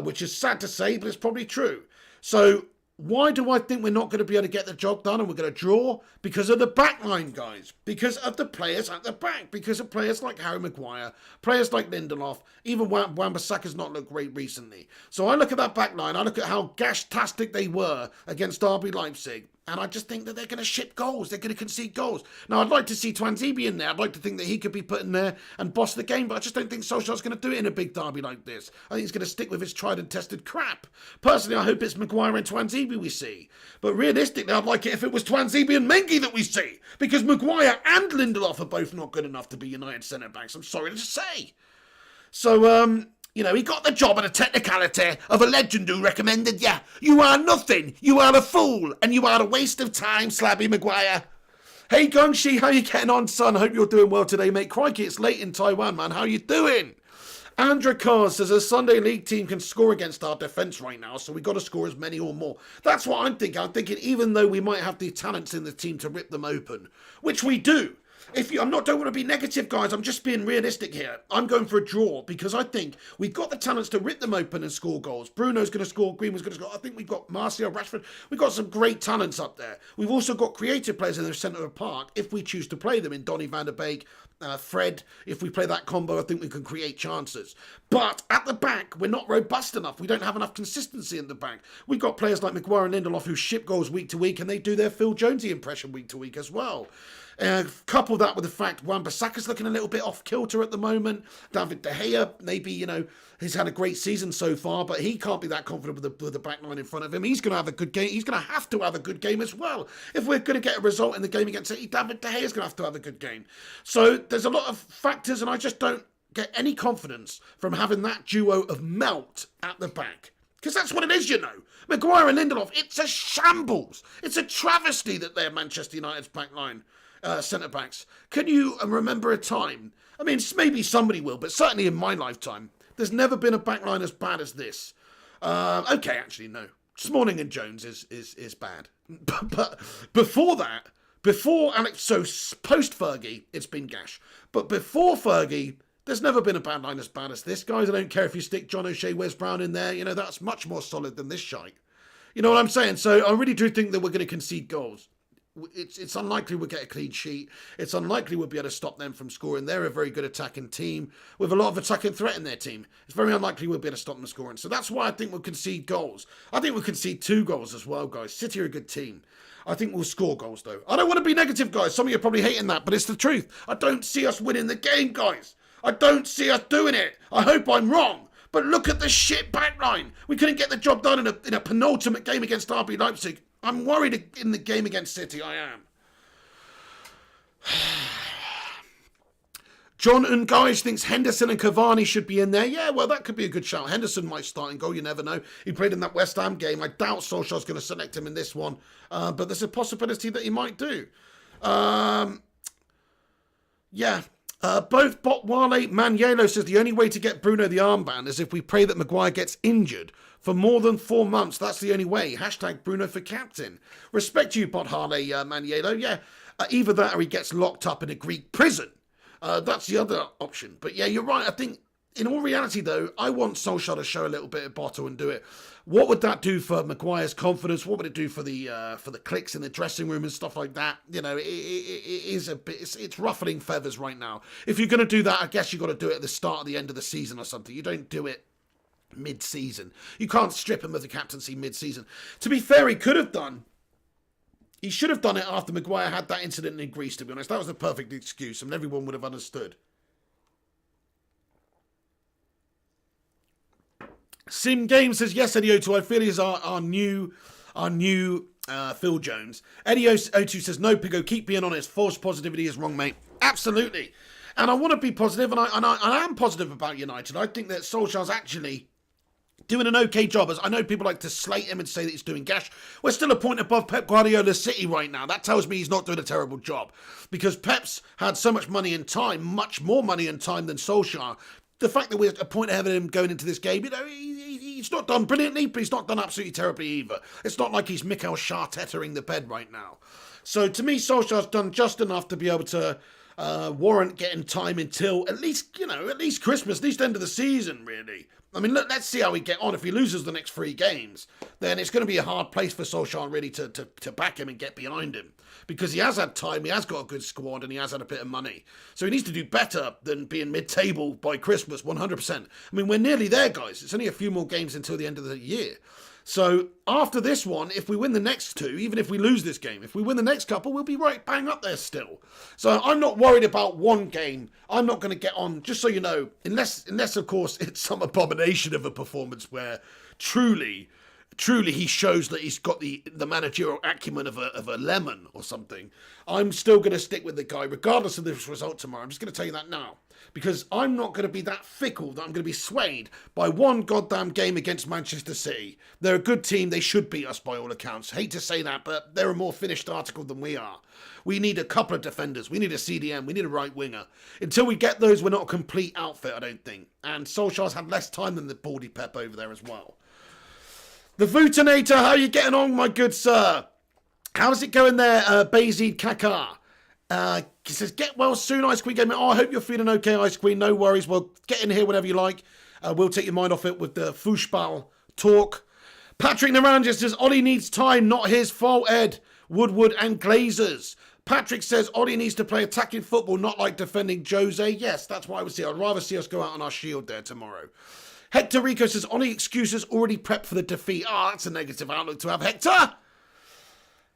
which is sad to say, but it's probably true. So why do I think we're not going to be able to get the job done and we're going to draw? Because of the back line, guys. Because of the players at the back. Because of players like Harry Maguire, players like Lindelof. Even Wan-Bissaka's not looked great recently. So I look at that back line. I look at how gash-tastic they were against RB Leipzig. And I just think that they're going to ship goals. They're going to concede goals. Now, I'd like to see Twanzebe in there. I'd like to think that he could be put in there and boss the game. But I just don't think Solskjaer's going to do it in a big derby like this. I think he's going to stick with his tried and tested crap. Personally, I hope it's Maguire and Twanzebe we see. But realistically, I'd like it if it was Twanzebe and Mengi that we see. Because Maguire and Lindelof are both not good enough to be United centre-backs. I'm sorry to say. So, you know, he got the job at a technicality of a legend who recommended, yeah, you are nothing, you are a fool, and you are a waste of time, Slabby Maguire. Hey, Gongshi, how you getting on, son? Hope you're doing well today, mate. Crikey, it's late in Taiwan, man. How you doing? Andrew Carr says a Sunday League team can score against our defence right now, so we've got to score as many or more. That's what I'm thinking. I'm thinking even though we might have the talents in the team to rip them open, which we do. Don't want to be negative, guys. I'm just being realistic here. I'm going for a draw because I think we've got the talents to rip them open and score goals. Bruno's going to score. Greenwood's going to score. I think we've got Martial, Rashford. We've got some great talents up there. We've also got creative players in the centre of the park if we choose to play them in Donny van der Beek, Fred. If we play that combo, I think we can create chances. But at the back, we're not robust enough. We don't have enough consistency in the back. We've got players like Maguire and Lindelof who ship goals week to week and they do their Phil Jonesy impression week to week as well. Couple that with the fact Wan-Bissaka's looking a little bit off kilter at the moment. David De Gea, maybe, he's had a great season so far, but he can't be that confident with the back line in front of him. He's going to have a good game. He's going to have to have a good game as well. If we're going to get a result in the game against City, David De Gea's going to have a good game. So there's a lot of factors, and I just don't get any confidence from having that duo of melt at the back. Because that's what it is, Maguire and Lindelof, it's a shambles. It's a travesty that they're Manchester United's back line. Centre-backs. Can you remember a time? I mean, maybe somebody will, but certainly in my lifetime, there's never been a backline as bad as this. Okay, actually, no. Smalling and Jones is bad. But before that, post-Fergie, it's been gash. But before Fergie, there's never been a bad line as bad as this, guys. I don't care if you stick John O'Shea, Wes Brown in there. That's much more solid than this shite. You know what I'm saying? So I really do think that we're going to concede goals. It's unlikely we'll get a clean sheet. It's unlikely we'll be able to stop them from scoring. They're a very good attacking team with a lot of attacking threat in their team. It's very unlikely we'll be able to stop them scoring. So that's why I think we'll concede goals. I think we'll concede 2 goals as well, guys. City are a good team. I think we'll score goals, though. I don't want to be negative, guys. Some of you are probably hating that, but it's the truth. I don't see us winning the game, guys. I don't see us doing it. I hope I'm wrong. But look at the shit backline. We couldn't get the job done in a penultimate game against RB Leipzig. I'm worried in the game against City, I am. John Ungarish thinks Henderson and Cavani should be in there. Yeah, well, that could be a good shout. Henderson might start and goal, you never know. He played in that West Ham game. I doubt Solskjaer's going to select him in this one. But there's a possibility that he might do. Yeah. Both Botwale Maniello says the only way to get Bruno the armband is if we pray that Maguire gets injured for more than 4 months. That's the only way. Hashtag Bruno for captain. Respect you, Botwale Maniello. Yeah. Either that or he gets locked up in a Greek prison. That's the other option. But yeah, you're right. I think in all reality, though, I want Solskjaer to show a little bit of bottle and do it. What would that do for Maguire's confidence? What would it do for the cliques in the dressing room and stuff like that? You know, it is a bit. It's ruffling feathers right now. If you're going to do that, I guess you've got to do it at the start or the end of the season or something. You don't do it mid-season. You can't strip him of the captaincy mid-season. To be fair, he could have done. He should have done it after Maguire had that incident in Greece, to be honest. That was the perfect excuse, and everyone would have understood. Sim Game says, yes, Eddie O2, I feel he's our new Phil Jones. Eddie O2 says, no, Pigo, keep being honest. False positivity is wrong, mate. Absolutely. And I want to be positive, and I am positive about United. I think that Solskjaer's actually doing an okay job. As I know people like to slate him and say that he's doing gash. We're still a point above Pep Guardiola's City right now. That tells me he's not doing a terrible job. Because Pep's had so much money and time, much more money and time than Solskjaer. The fact that we're a point ahead of him going into this game, you know, he's not done brilliantly, but he's not done absolutely terribly either. It's not like he's Mikel Artetaing the bed right now. So to me, Solskjaer's done just enough to be able to warrant getting time until at least Christmas, at least end of the season, really. I mean, look, let's see how we get on. If he loses the next 3 games, then it's going to be a hard place for Solskjaer really to back him and get behind him. Because he has had time, he has got a good squad, and he has had a bit of money. So he needs to do better than being mid-table by Christmas, 100%. I mean, we're nearly there, guys. It's only a few more games until the end of the year. So after this one, if we win the next 2, even if we lose this game, if we win the next couple, we'll be right bang up there still. So I'm not worried about one game. I'm not going to get on, just so you know, unless of course it's some abomination of a performance where truly he shows that he's got the managerial acumen of a lemon or something. I'm still going to stick with the guy regardless of this result tomorrow. I'm just going to tell you that now. Because I'm not going to be that fickle that I'm going to be swayed by one goddamn game against Manchester City. They're a good team. They should beat us by all accounts. Hate to say that, but they're a more finished article than we are. We need a couple of defenders. We need a CDM. We need a right winger. Until we get those, we're not a complete outfit, I don't think. And Solskjaer's had less time than the baldy Pep over there as well. The Vutinator, how are you getting on, my good sir? How's it going there, Bayzid Kakar? He says, get well soon, Ice Queen Gaming. Oh, I hope you're feeling okay, Ice Queen. No worries. Well, get in here whenever you like. We'll take your mind off it with the foosball talk. Patrick Naranja says, Ollie needs time, not his fault, Ed. Woodward and Glazers. Patrick says, Ollie needs to play attacking football, not like defending Jose. Yes, that's what I would say. I'd rather see us go out on our shield there tomorrow. Hector Rico says, Ollie excuses already prepped for the defeat. Oh, that's a negative outlook to have, Hector.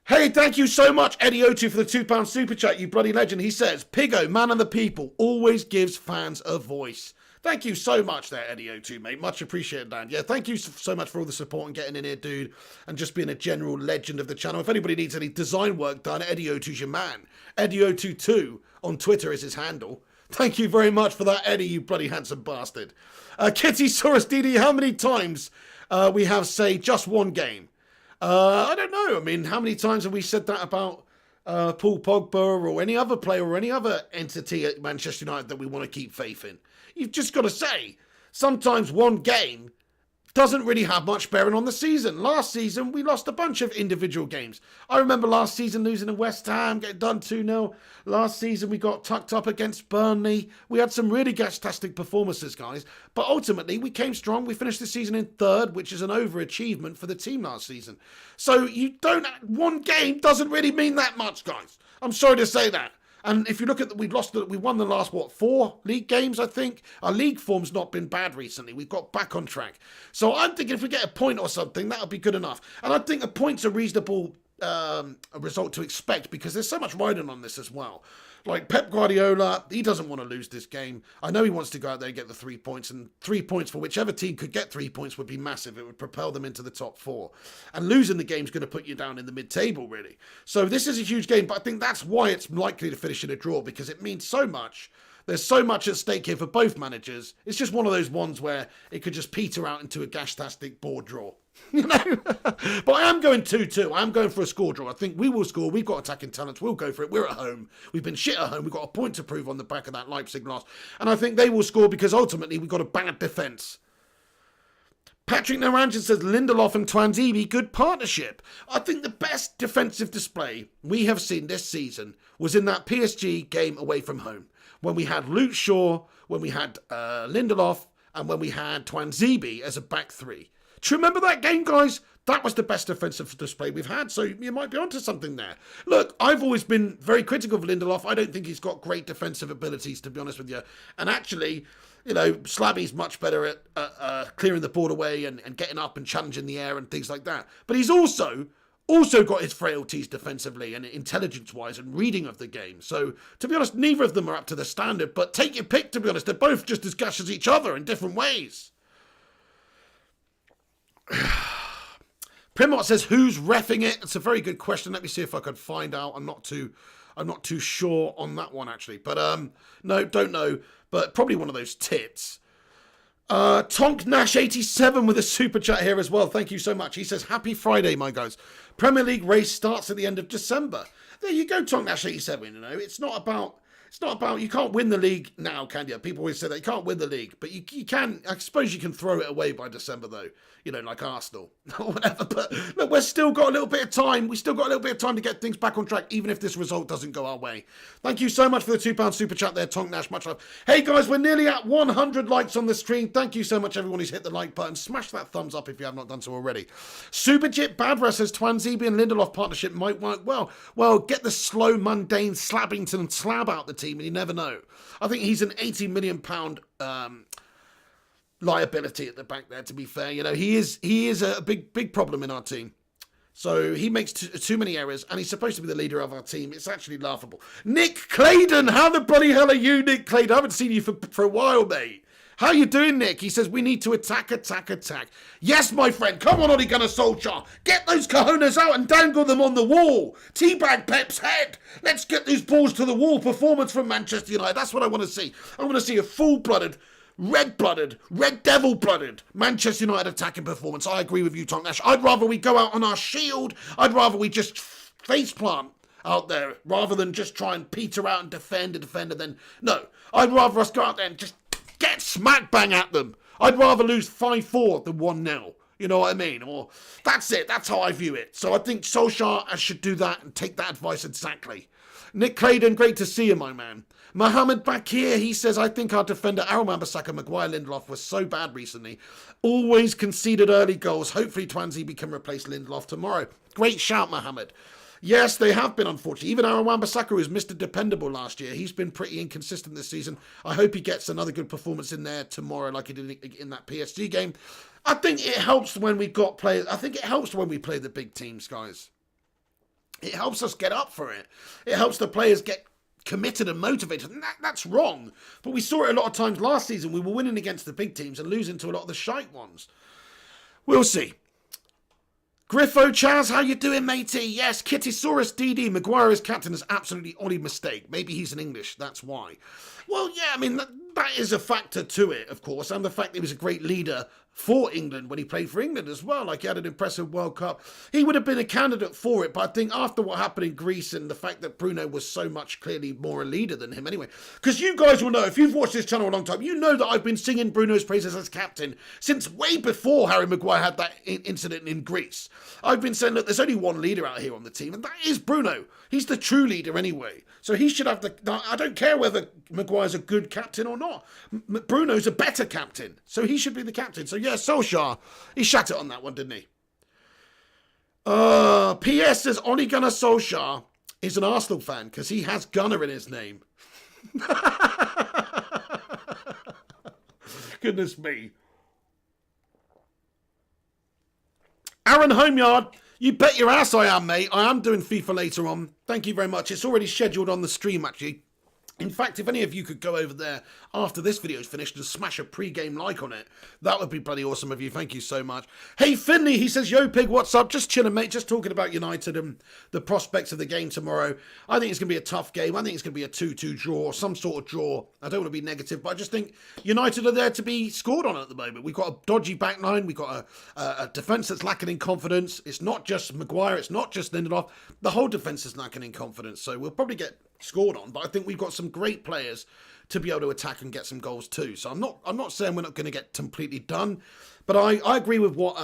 Hey, thank you so much, Eddie O2, for the £2 super chat, you bloody legend. He says, Pigo, man of the people, always gives fans a voice. Thank you so much there, Eddie O2, mate. Much appreciated, Dan. Yeah, thank you so much for all the support and getting in here, dude, and just being a general legend of the channel. If anybody needs any design work done, Eddie O2's your man. Eddie O22 on Twitter is his handle. Thank you very much for that, Eddie, you bloody handsome bastard. Kitty Saurus DD, how many times we have, say, just one game? I don't know. I mean, how many times have we said that about Paul Pogba or any other player or any other entity at Manchester United that we want to keep faith in? You've just got to say, sometimes one game doesn't really have much bearing on the season. Last season, we lost a bunch of individual games. I remember last season losing to West Ham, getting done 2-0. Last season, we got tucked up against Burnley. We had some really fantastic performances, guys. But ultimately, we came strong. We finished the season in 3rd, which is an overachievement for the team last season. So one game doesn't really mean that much, guys. I'm sorry to say that. And if you look at we won the last 4 league games, I think. Our league form's not been bad recently. We've got back on track. So I'm thinking if we get a point or something, that'll be good enough. And I think a point's a reasonable result to expect because there's so much riding on this as well. Like Pep Guardiola, he doesn't want to lose this game. I know he wants to go out there and get the 3 points, and 3 points for whichever team could get 3 points would be massive. It would propel them into the top 4. And losing the game is going to put you down in the mid-table, really. So this is a huge game, but I think that's why it's likely to finish in a draw, because it means so much. There's so much at stake here for both managers. It's just one of those ones where it could just peter out into a gashtastic board draw. You know? But I am going 2-2. I am going for a score draw. I think we will score. We've got attacking talents. We'll go for it. We're at home. We've been shit at home. We've got a point to prove on the back of that Leipzig loss. And I think they will score because ultimately we've got a bad defence. Patrick Naranjan says Lindelof and Twanzebe, good partnership. I think the best defensive display we have seen this season was in that PSG game away from home, when we had Luke Shaw, when we had Lindelof, and when we had Twanzebe as a back three. Do you remember that game, guys? That was the best defensive display we've had, so you might be onto something there. Look, I've always been very critical of Lindelof. I don't think he's got great defensive abilities, to be honest with you. And actually, you know, Slabby's much better at clearing the ball away and getting up and challenging the air and things like that. But he's also got his frailties defensively and intelligence-wise and reading of the game. So, to be honest, neither of them are up to the standard. But take your pick, to be honest. They're both just as gash as each other in different ways. Primot says, who's reffing it? It's a very good question. Let me see if I could find out. I'm not too sure on that one, actually. But, no, don't know. But probably one of those tits. Tonk Nash 87 with a super chat here as well. Thank you so much. He says, happy Friday, my guys. Premier League race starts at the end of December. There you go, Tonk Nash 87. You know, it's not about, you can't win the league now, can you? People always say that you can't win the league, but you can, I suppose you can throw it away by December though. You know, like Arsenal or whatever. But look, we've still got a little bit of time. We still got a little bit of time to get things back on track, even if this result doesn't go our way. Thank you so much for the £2 super chat there, Tonk Nash. Much love. Hey guys, we're nearly at 100 likes on the stream. Thank you so much, everyone who's hit the like button. Smash that thumbs up if you have not done so already. Superjit Badra says Twanzebe and Lindelof partnership might work well. Well, get the slow, mundane Slabbington slab out the team, and you never know. I think he's an £80 million liability at the back there, to be fair. You know, he is a big problem in our team. So he makes too many errors, and he's supposed to be the leader of our team. It's actually laughable. Nick Claydon, how the bloody hell are you, Nick Claydon? I haven't seen you for a while, mate. How you doing, Nick? He says, we need to attack. Yes, my friend. Come on, Ole Gunnar Solskjaer. Get those cojones out and dangle them on the wall. Teabag Pep's head. Let's get these balls to the wall. Performance from Manchester United. That's what I want to see. I want to see a full-blooded, red devil-blooded Manchester United attacking performance. I agree with you, Tonk Nash. I'd rather we go out on our shield. I'd rather we just faceplant out there rather than just try and peter out and defend and then... No, I'd rather us go out there and just get smack bang at them. I'd rather lose 5-4 than 1-0. You know what I mean? Or that's it. That's how I view it. So I think Solskjaer should do that and take that advice exactly. Nick Claydon, great to see you, my man. Mohammed Bakir, he says, I think our defender Aaron Wan-Bissaka, Maguire, Lindelof was so bad recently. Always conceded early goals. Hopefully Twanzebe can replace Lindelof tomorrow. Great shout, Mohammed. Yes, they have been, unfortunately. Even Aaron Wan-Bissaka, who was Mr. Dependable last year, he's been pretty inconsistent this season. I hope he gets another good performance in there tomorrow like he did in that PSG game. I think it helps when we've got players. I think it helps when we play the big teams, guys. It helps us get up for it. It helps the players get committed and motivated. And that's wrong. But we saw it a lot of times last season. We were winning against the big teams and losing to a lot of the shite ones. We'll see. Griffo Chaz, how you doing, matey? Yes, Kittysaurus DD, Maguire as captain is absolutely only mistake. Maybe he's in English, that's why. Well, yeah, I mean, that is a factor to it, of course, and the fact that he was a great leader for England when he played for England as well. Like, he had an impressive World Cup. He would have been a candidate for it, but I think after what happened in Greece and the fact that Bruno was so much clearly more a leader than him anyway. Because you guys will know, if you've watched this channel a long time, you know that I've been singing Bruno's praises as captain since way before Harry Maguire had that incident in Greece. I've been saying, look, there's only one leader out here on the team, and that is Bruno. He's the true leader anyway. So he should have I don't care whether Maguire's a good captain or not. Bruno's a better captain, so he should be the captain. So yeah, Solskjaer, he shat it on that one, didn't he? P.S. says Ole Gunnar Solskjaer is an Arsenal fan because he has Gunnar in his name. Goodness me. Aaron Homeyard, you bet your ass I am, mate. I am doing FIFA later on. Thank you very much. It's already scheduled on the stream, actually. In fact, if any of you could go over there after this video is finished and smash a pre-game like on it, that would be bloody awesome of you. Thank you so much. Hey, Finley, he says, yo, Pig, what's up? Just chilling, mate. Just talking about United and the prospects of the game tomorrow. I think it's going to be a tough game. I think it's going to be a 2-2 draw, some sort of draw. I don't want to be negative, but I just think United are there to be scored on at the moment. We've got a dodgy back line. We've got a defence that's lacking in confidence. It's not just Maguire. It's not just Lindelof. The whole defence is lacking in confidence. So we'll probably get scored on, but I think we've got some great players to be able to attack and get some goals too. So I'm not saying we're not going to get completely done, but I agree with what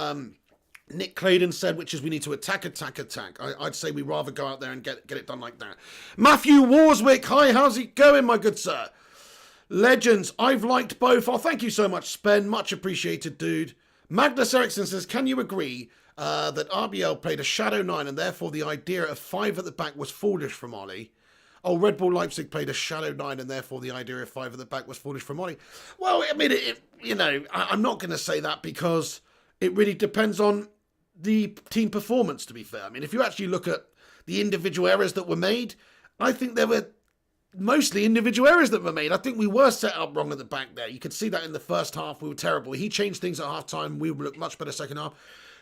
Nick Claydon said, which is we need to attack. I'd say we rather go out there and get it done like that. Matthew Warswick, hi, how's it going, my good sir? Legends, I've liked both. Oh, thank you so much, Spen. Much appreciated, dude. Magnus Eriksson says, can you agree that RBL played a shadow 9 and therefore the idea of 5 at the back was foolish from Ollie? Oh, Red Bull Leipzig played a shadow 9 and therefore the idea of 5 at the back was foolish from Ollie. Well, I mean, I'm not going to say that because it really depends on the team performance, to be fair. I mean, if you actually look at the individual errors that were made, I think there were mostly individual errors that were made. I think we were set up wrong at the back there. You could see that in the first half. We were terrible. He changed things at half-time. We looked much better second half.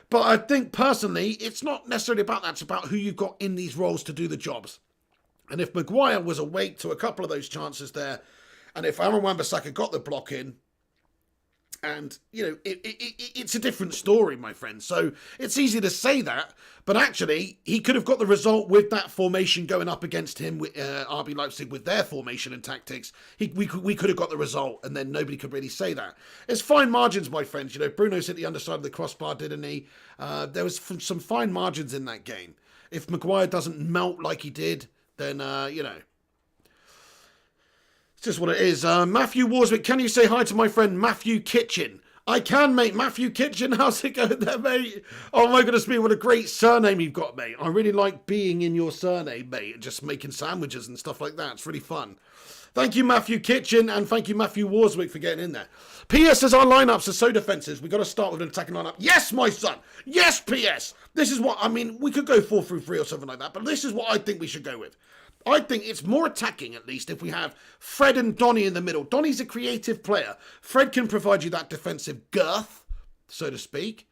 But I think, personally, it's not necessarily about that. It's about who you've got in these roles to do the jobs. And if Maguire was awake to a couple of those chances there, and if Aaron Wan-Bissaka got the block in, and, it's a different story, my friend. So it's easy to say that, but actually, he could have got the result with that formation going up against him, with RB Leipzig, with their formation and tactics. We could have got the result, and then nobody could really say that. It's fine margins, my friends. Bruno's hit the underside of the crossbar, didn't he? There was some fine margins in that game. If Maguire doesn't melt like he did, then, it's just what it is. Matthew Warswick, can you say hi to my friend Matthew Kitchen? I can, mate. Matthew Kitchen, how's it going there, mate? Oh my goodness me, what a great surname you've got, mate. I really like being in your surname, mate. Just making sandwiches and stuff like that. It's really fun. Thank you, Matthew Kitchen, and thank you, Matthew Warswick, for getting in there. PS says our lineups are so defensive. We've got to start with an attacking lineup. Yes, my son. Yes, PS. This is what, we could go 4-3-3 or something like that, but this is what I think we should go with. I think it's more attacking, at least, if we have Fred and Donny in the middle. Donny's a creative player. Fred can provide you that defensive girth, so to speak.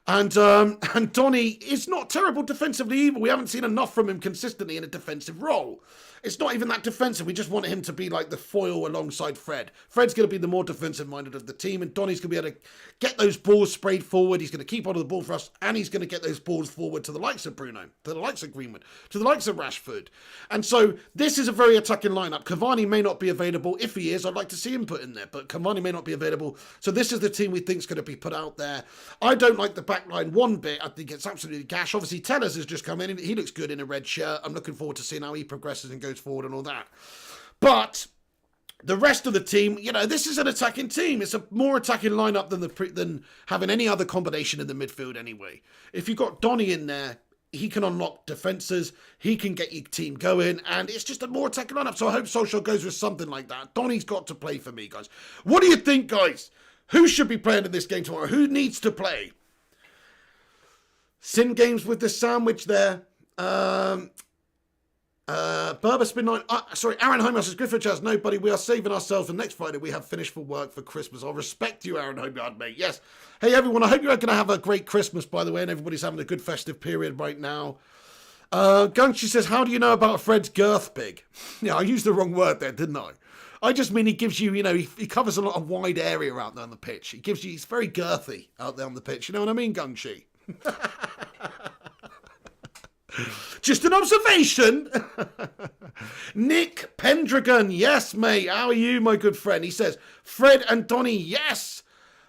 And Donny is not terrible defensively either. We haven't seen enough from him consistently in a defensive role. It's not even that defensive. We just want him to be like the foil alongside Fred. Fred's going to be the more defensive-minded of the team, and Donny's going to be able to get those balls sprayed forward. He's going to keep onto the ball for us, and he's going to get those balls forward to the likes of Bruno, to the likes of Greenwood, to the likes of Rashford. And so this is a very attacking lineup. Cavani may not be available. If he is, I'd like to see him put in there, but Cavani may not be available. So this is the team we think is going to be put out there. I don't like the back line one bit. I think it's absolutely gash. Obviously, Tellers has just come in. He looks good in a red shirt. I'm looking forward to seeing how he progresses and goes forward and all that. But the rest of the team, this is an attacking team. It's a more attacking lineup than having any other combination in the midfield anyway. If you've got Donny in there, he can unlock defences, he can get your team going, and it's just a more attacking lineup. So I hope Solskjaer goes with something like that. Donny's got to play for me, guys. What do you think, guys? Who should be playing in this game tomorrow? Who needs to play? Sin Games with the sandwich there. Burberspin 9. Aaron Homehouse says, Griffith has nobody. We are saving ourselves for next Friday. We have finished for work for Christmas. I'll respect you, Aaron Homeyard, mate. Yes. Hey, everyone. I hope you're going to have a great Christmas, by the way, and everybody's having a good festive period right now. Gunchi says, how do you know about Fred's girth big? Yeah, I used the wrong word there, didn't I? I just mean he gives you, he covers a lot of wide area out there on the pitch. He's very girthy out there on the pitch. You know what I mean, Gunchi? Just an observation. Nick Pendragon, yes, mate. How are you, my good friend? He says, Fred and Donny, yes.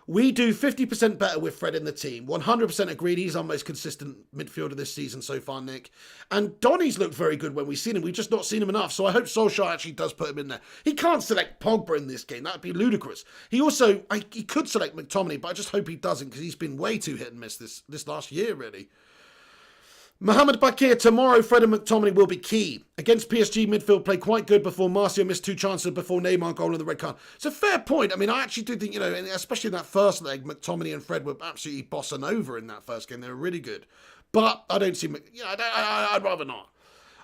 We do 50% better with Fred in the team. 100% agreed. He's our most consistent midfielder this season so far, Nick. And Donny's looked very good when we've seen him. We've just not seen him enough. So I hope Solskjaer actually does put him in there. He can't select Pogba in this game. That would be ludicrous. He could select McTominay, but I just hope he doesn't because he's been way too hit and miss this last year, really. Mohamed Bakir, tomorrow Fred and McTominay will be key. Against PSG, midfield played quite good before Marcio missed 2 chances before Neymar goal and the red card. It's a fair point. I actually do think, especially in that first leg, McTominay and Fred were absolutely bossing over in that first game. They were really good. But I don't see, I'd rather not.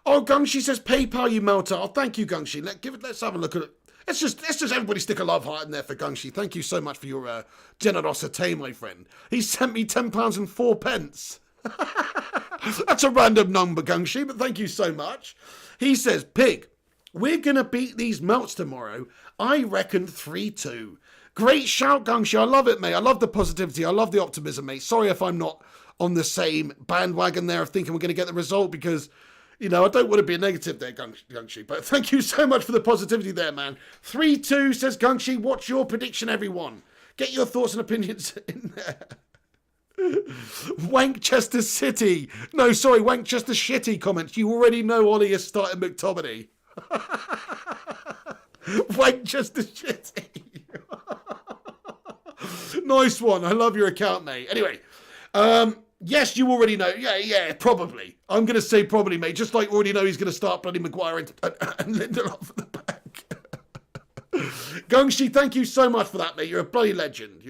Oh, Gungshi says, PayPal, you melter. Oh, thank you, Gungshi. Let's have a look at it. Let's just everybody stick a love heart in there for Gungshi. Thank you so much for your generosity, my friend. He sent me £10 and 4 pence. That's a random number, Gungshi, but thank you so much. He says, Pig, we're going to beat these melts tomorrow. I reckon 3-2. Great shout, Gungshi. I love it, mate. I love the positivity. I love the optimism, mate. Sorry if I'm not on the same bandwagon there of thinking we're going to get the result because, You know, I don't want to be a negative there, Gungshi, but thank you so much for the positivity there, man. 3-2 says Gungshi. What's your prediction, everyone? Get your thoughts and opinions in there. Wankchester City. No, sorry, Wankchester Shitty comments. You already know Ollie has started McTominay. Wankchester Shitty. Nice one. I love your account, mate. Anyway, yes, you already know. Yeah, probably. I'm going to say probably, mate. Just like you already know he's going to start bloody Maguire and Lindelof at the back. Gungshi, thank you so much for that, mate. You're a bloody legend.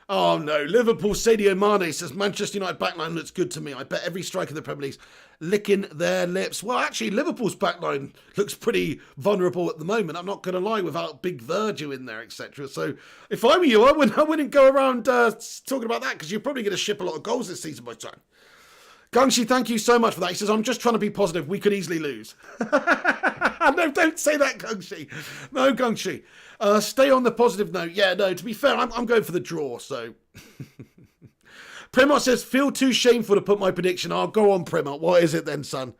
Oh no, Liverpool Sadio Mane says Manchester United backline looks good to me. I bet every striker in the Premier League's licking their lips. Well, actually, Liverpool's backline looks pretty vulnerable at the moment. I'm not going to lie, without big Virgil in there, etc. So if I were you, I wouldn't go around talking about that, because you're probably going to ship a lot of goals this season by time. Gungshi, thank you so much for that. He says, I'm just trying to be positive. We could easily lose. No, don't say that, Gungshi. No, Gungshi. Stay on the positive note. Yeah, no, to be fair, I'm going for the draw, so. Primot says, feel too shameful to put my prediction. I'll go on, Primot. What is it then, son?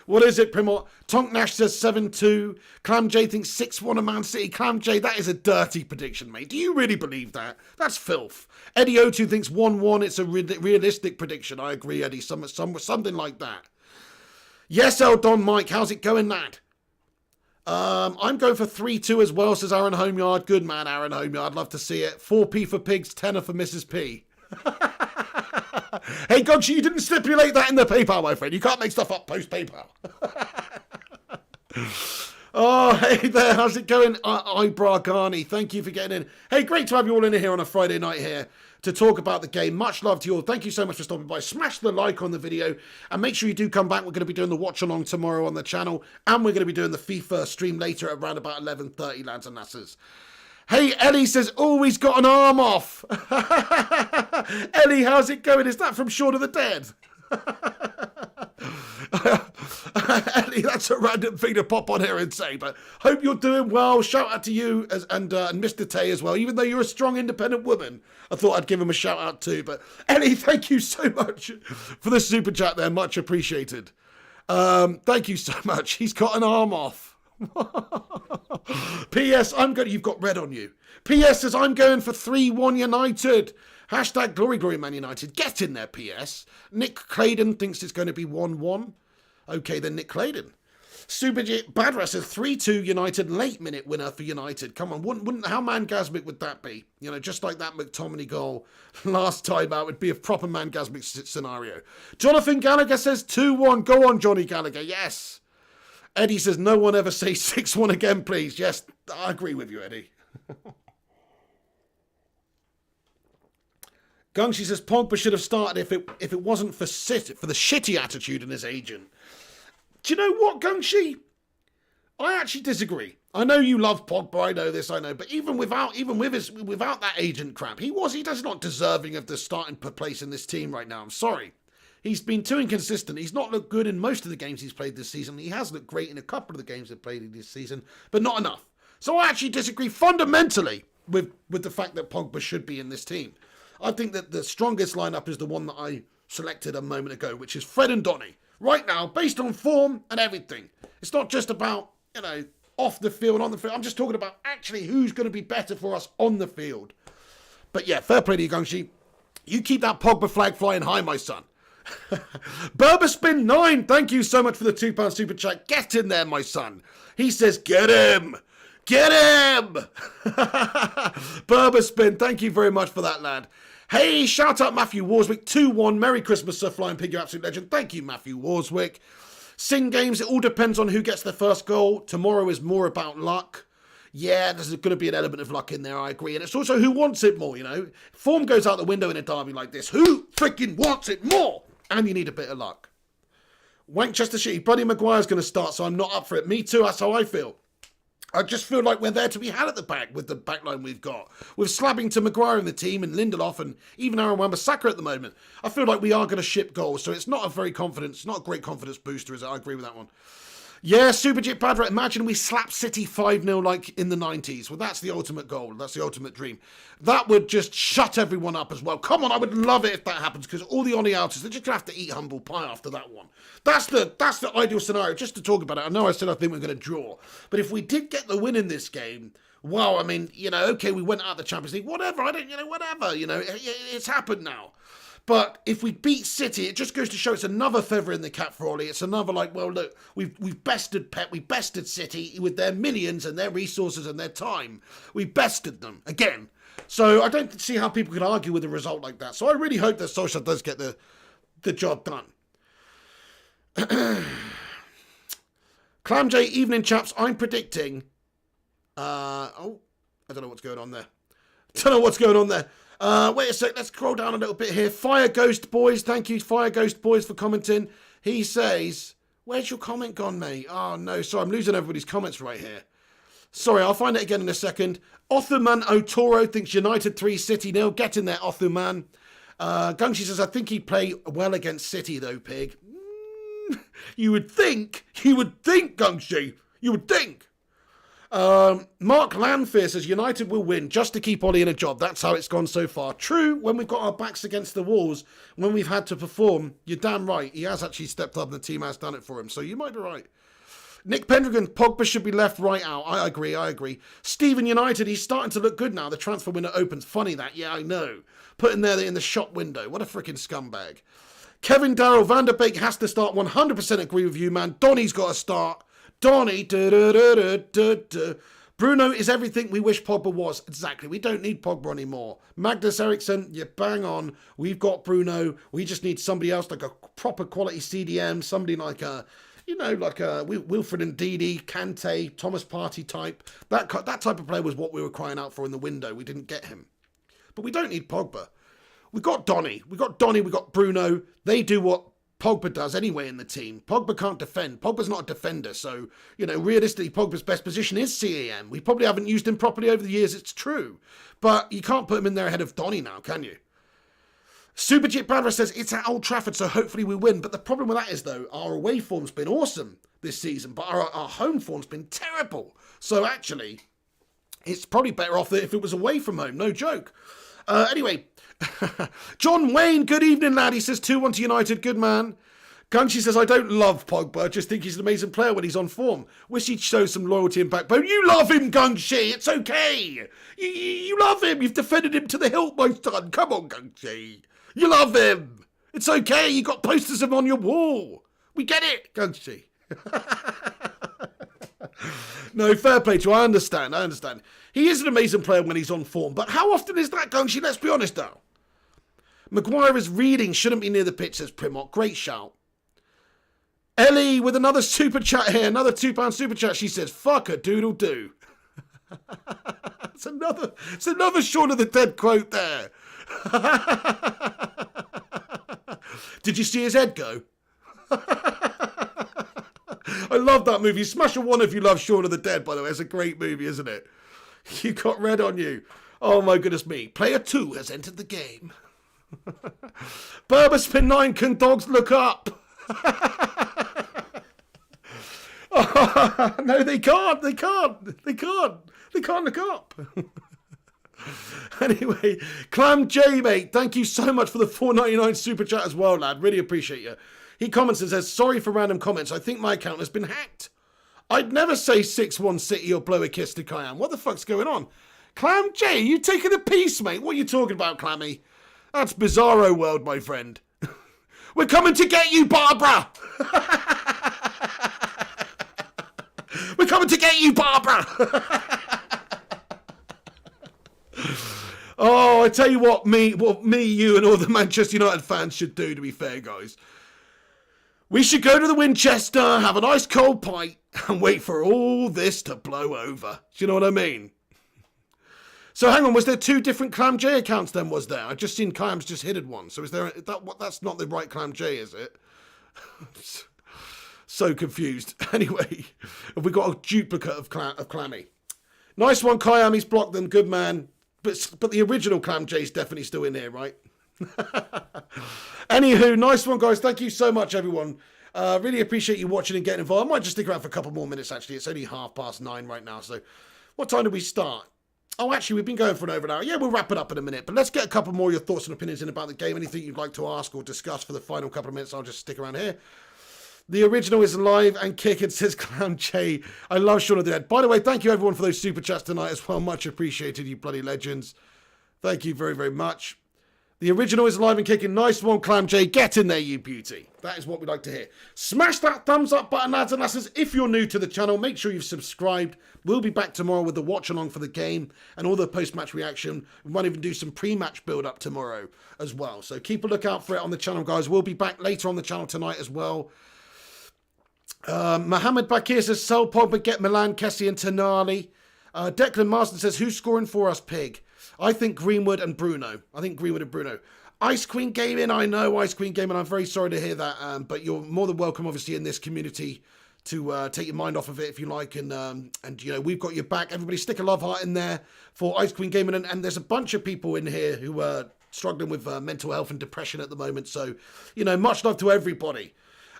What is it, Primot? Tonk Nash says 7-2. Clam J thinks 6-1 of Man City. Clam J, that is a dirty prediction, mate. Do you really believe that? That's filth. Eddie O2 thinks 1-1. It's a realistic prediction. I agree, Eddie. Something like that. Yes, Eldon Mike. How's it going, lad? I'm going for 3-2 as well, says Aaron Homeyard. Good man, Aaron Homeyard. Love to see it. 4p for pigs, 10 for Mrs. P. Hey, Gogshi, you didn't stipulate that in the PayPal, my friend. You can't make stuff up post-PayPal. Oh, hey there. How's it going? Ibra Ghani, thank you for getting in. Hey, great to have you all in here on a Friday night here to talk about the game. Much love to you all. Thank you so much for stopping by. Smash the like on the video and make sure you do come back. We're going to be doing the watch along tomorrow on the channel, and we're going to be doing the FIFA stream later at around about 11:30, lads and lasses. Hey, Ellie says, oh, he's got an arm off. Ellie, how's it going? Is that from Shaun of the Dead? Ellie, that's a random thing to pop on here and say, but hope you're doing well. Shout out to you and Mr. Tay as well. Even though you're a strong, independent woman, I thought I'd give him a shout out too. But Ellie, thank you so much for the super chat there. Much appreciated. Thank you so much. He's got an arm off. P.S. You've got red on you. P.S. says, I'm going for 3-1 United. Hashtag glory, glory, Man United. Get in there, P.S. Nick Claydon thinks it's going to be 1-1. Okay, then Nick Claydon. Subajit Badra says 3-2 United, late minute winner for United. Come on, wouldn't how mangasmic would that be? You know, just like that McTominay goal last time out would be a proper mangasmic scenario. Jonathan Gallagher says 2-1. Go on, Johnny Gallagher. Yes. Eddie says, no one ever say 6-1 again, please. Yes, I agree with you, Eddie. Gungshi says, Pogba should have started if it wasn't for the shitty attitude in his agent. Do you know what, Gungshi? I actually disagree. I know you love Pogba, I know this, I know, but even without that agent crap, he's not deserving of the starting place in this team right now. I'm sorry. He's been too inconsistent. He's not looked good in most of the games he's played this season. He has looked great in a couple of the games he's played this season, but not enough. So I actually disagree fundamentally with the fact that Pogba should be in this team. I think that the strongest lineup is the one that I selected a moment ago, which is Fred and Donny. Right now, based on form and everything. It's not just about, off the field, on the field. I'm just talking about actually who's going to be better for us on the field. But yeah, fair play to you, Gungshi. You keep that Pogba flag flying high, my son. Berberspin 9, thank you so much for the £2 super chat. Get in there, my son. He says, get him. Get him. Berberspin, thank you very much for that, lad. Hey, shout out Matthew Warswick, 2-1. Merry Christmas, Sir Flying Pig, you absolute legend. Thank you, Matthew Warswick. Sing games, it all depends on who gets the first goal. Tomorrow is more about luck. Yeah, there's going to be an element of luck in there, I agree. And it's also who wants it more, Form goes out the window in a derby like this. Who freaking wants it more? And you need a bit of luck. Wankchester City, Buddy Maguire's going to start, so I'm not up for it. Me too, that's how I feel. I just feel like we're there to be had at the back with the backline we've got. With Slabbington, Maguire in the team and Lindelof and even Aaron Wan-Bissaka at the moment. I feel like we are going to ship goals, so it's not a great confidence booster, is it? I agree with that one. Yeah, Superjit Badra, imagine we slap City 5-0 like in the 90s. Well, that's the ultimate goal. That's the ultimate dream. That would just shut everyone up as well. Come on, I would love it if that happens, because all the Oni outers, they're just going to have to eat humble pie after that one. That's the ideal scenario. Just to talk about it, I know I said I think we're going to draw. But if we did get the win in this game, wow, I mean, okay, we went out of the Champions League. Whatever, whatever. It's happened now. But if we beat City, it just goes to show it's another feather in the cap for Ollie. It's another well, look, we've bested Pep, we bested City with their millions and their resources and their time. We bested them again. So I don't see how people can argue with a result like that. So I really hope that Solskjaer does get the job done. Clam J, evening chaps. I'm predicting. I don't know what's going on there. Wait a sec, let's scroll down a little bit here. Fire Ghost Boys, thank you, Fire Ghost Boys, for commenting. He says, where's your comment gone, mate? Oh, no, sorry, I'm losing everybody's comments right here. Sorry, I'll find it again in a second. Othuman Otoro thinks United 3, City 0. Get in there, Othuman. Gungshi says, I think he'd play well against City, though, Pig. You would think, Gungshi. You would think. Mark Lanfear says United will win just to keep Ollie in a job. That's how it's gone so far. True, when we've got our backs against the walls, when we've had to perform, you're damn right. He has actually stepped up and the team has done it for him. So you might be right. Nick Pendragon, Pogba should be left right out. I agree. Stephen United, he's starting to look good now. The transfer window opens. Funny that. Yeah, I know. Put in there in the shop window. What a freaking scumbag. Kevin Darrell, Van der Beek has to start. 100% agree with you, man. Donny's got to start. Donny, Bruno is everything we wish Pogba was. Exactly. We don't need Pogba anymore. Magnus Eriksson, you bang on. We've got Bruno. We just need somebody else, like a proper quality CDM, somebody like Wilfred Ndidi, Kante, Thomas Partey type. That type of player was what we were crying out for in the window. We didn't get him. But we don't need Pogba. We got Donny. We got Bruno. They do what Pogba does anyway in the team. Pogba can't defend. Pogba's not a defender. So, realistically, Pogba's best position is CAM. We probably haven't used him properly over the years, it's true. But you can't put him in there ahead of Donny now, can you? Superjit Bradra says, it's at Old Trafford, so hopefully we win. But the problem with that is, though, our away form's been awesome this season, but our home form's been terrible. So, actually, it's probably better off if it was away from home. No joke. Anyway, John Wayne, good evening, lad. He says 2-1 to United. Good man. Gunshi says, I don't love Pogba. I just think he's an amazing player when he's on form. Wish he'd show some loyalty and backbone. You love him, Gunshi. It's okay. You love him. You've defended him to the hilt, my son. Come on, Gunshi. You love him. It's okay. You got posters of him on your wall. We get it, Gunshi. No, fair play to you. I understand. He is an amazing player when he's on form. But how often is that, Gunshi? Let's be honest, though. Maguire's reading shouldn't be near the pitch, says Primok. Great shout. Ellie with another super chat here. Another £2 super chat. She says, fuck a doodle do. It's another Shaun of the Dead quote there. Did you see his head go? I love that movie. Smash a one if you love Shaun of the Dead, by the way. It's a great movie, isn't it? You got red on you. Oh, my goodness me. Player 2 has entered the game. Berber spin 9. Can dogs look up? Oh, no, they can't. They can't look up. Anyway, Clam J, mate, thank you so much for the $4.99 super chat as well, lad. Really appreciate you. He comments and says, sorry for random comments. I think my account has been hacked. I'd never say 6-1 City or blow a kiss to Kayam. What the fuck's going on? Clam J, you taking the piece, mate? What are you talking about, Clammy? That's bizarro world, my friend. We're coming to get you, Barbara! We're coming to get you, Barbara! Oh, I tell you what me, you and all the Manchester United fans should do, to be fair, guys. We should go to the Winchester, have a nice cold pint, and wait for all this to blow over. Do you know what I mean? So hang on, was there 2 different Clam J accounts then, was there? I've just seen Cam's just hidden one. So is there that's not the right Clam J, is it? So confused. Anyway, have we got a duplicate of Clammy? Nice one, Kayam, he's blocked them, good man. But the original Clam J's definitely still in here, right? Anywho, nice one, guys. Thank you so much, everyone. Really appreciate you watching and getting involved. I might just stick around for a couple more minutes, actually. It's only 9:30 right now. So what time do we start? Oh, actually, we've been going for over an hour. Yeah, we'll wrap it up in a minute. But let's get a couple more of your thoughts and opinions in about the game. Anything you'd like to ask or discuss for the final couple of minutes, I'll just stick around here. The original is live and kicking, says Clown J. I love Shaun of the Dead. By the way, thank you everyone for those super chats tonight as well. Much appreciated, you bloody legends. Thank you very, very much. The original is alive and kicking. Nice one, Clam J. Get in there, you beauty. That is what we'd like to hear. Smash that thumbs up button, lads and lasses. If you're new to the channel, make sure you've subscribed. We'll be back tomorrow with the watch along for the game and all the post-match reaction. We might even do some pre-match build-up tomorrow as well. So keep a lookout for it on the channel, guys. We'll be back later on the channel tonight as well. Mohammed Bakir says, sell Pogba, get Milan, Kessie and Tonali. Declan Marston says, who's scoring for us, Pig? I think Greenwood and Bruno. Ice Queen Gaming, I know Ice Queen Gaming. I'm very sorry to hear that, but you're more than welcome, obviously, in this community to take your mind off of it if you like. And you know, we've got your back. Everybody stick a love heart in there for Ice Queen Gaming. And there's a bunch of people in here who are struggling with mental health and depression at the moment. So, you know, much love to everybody.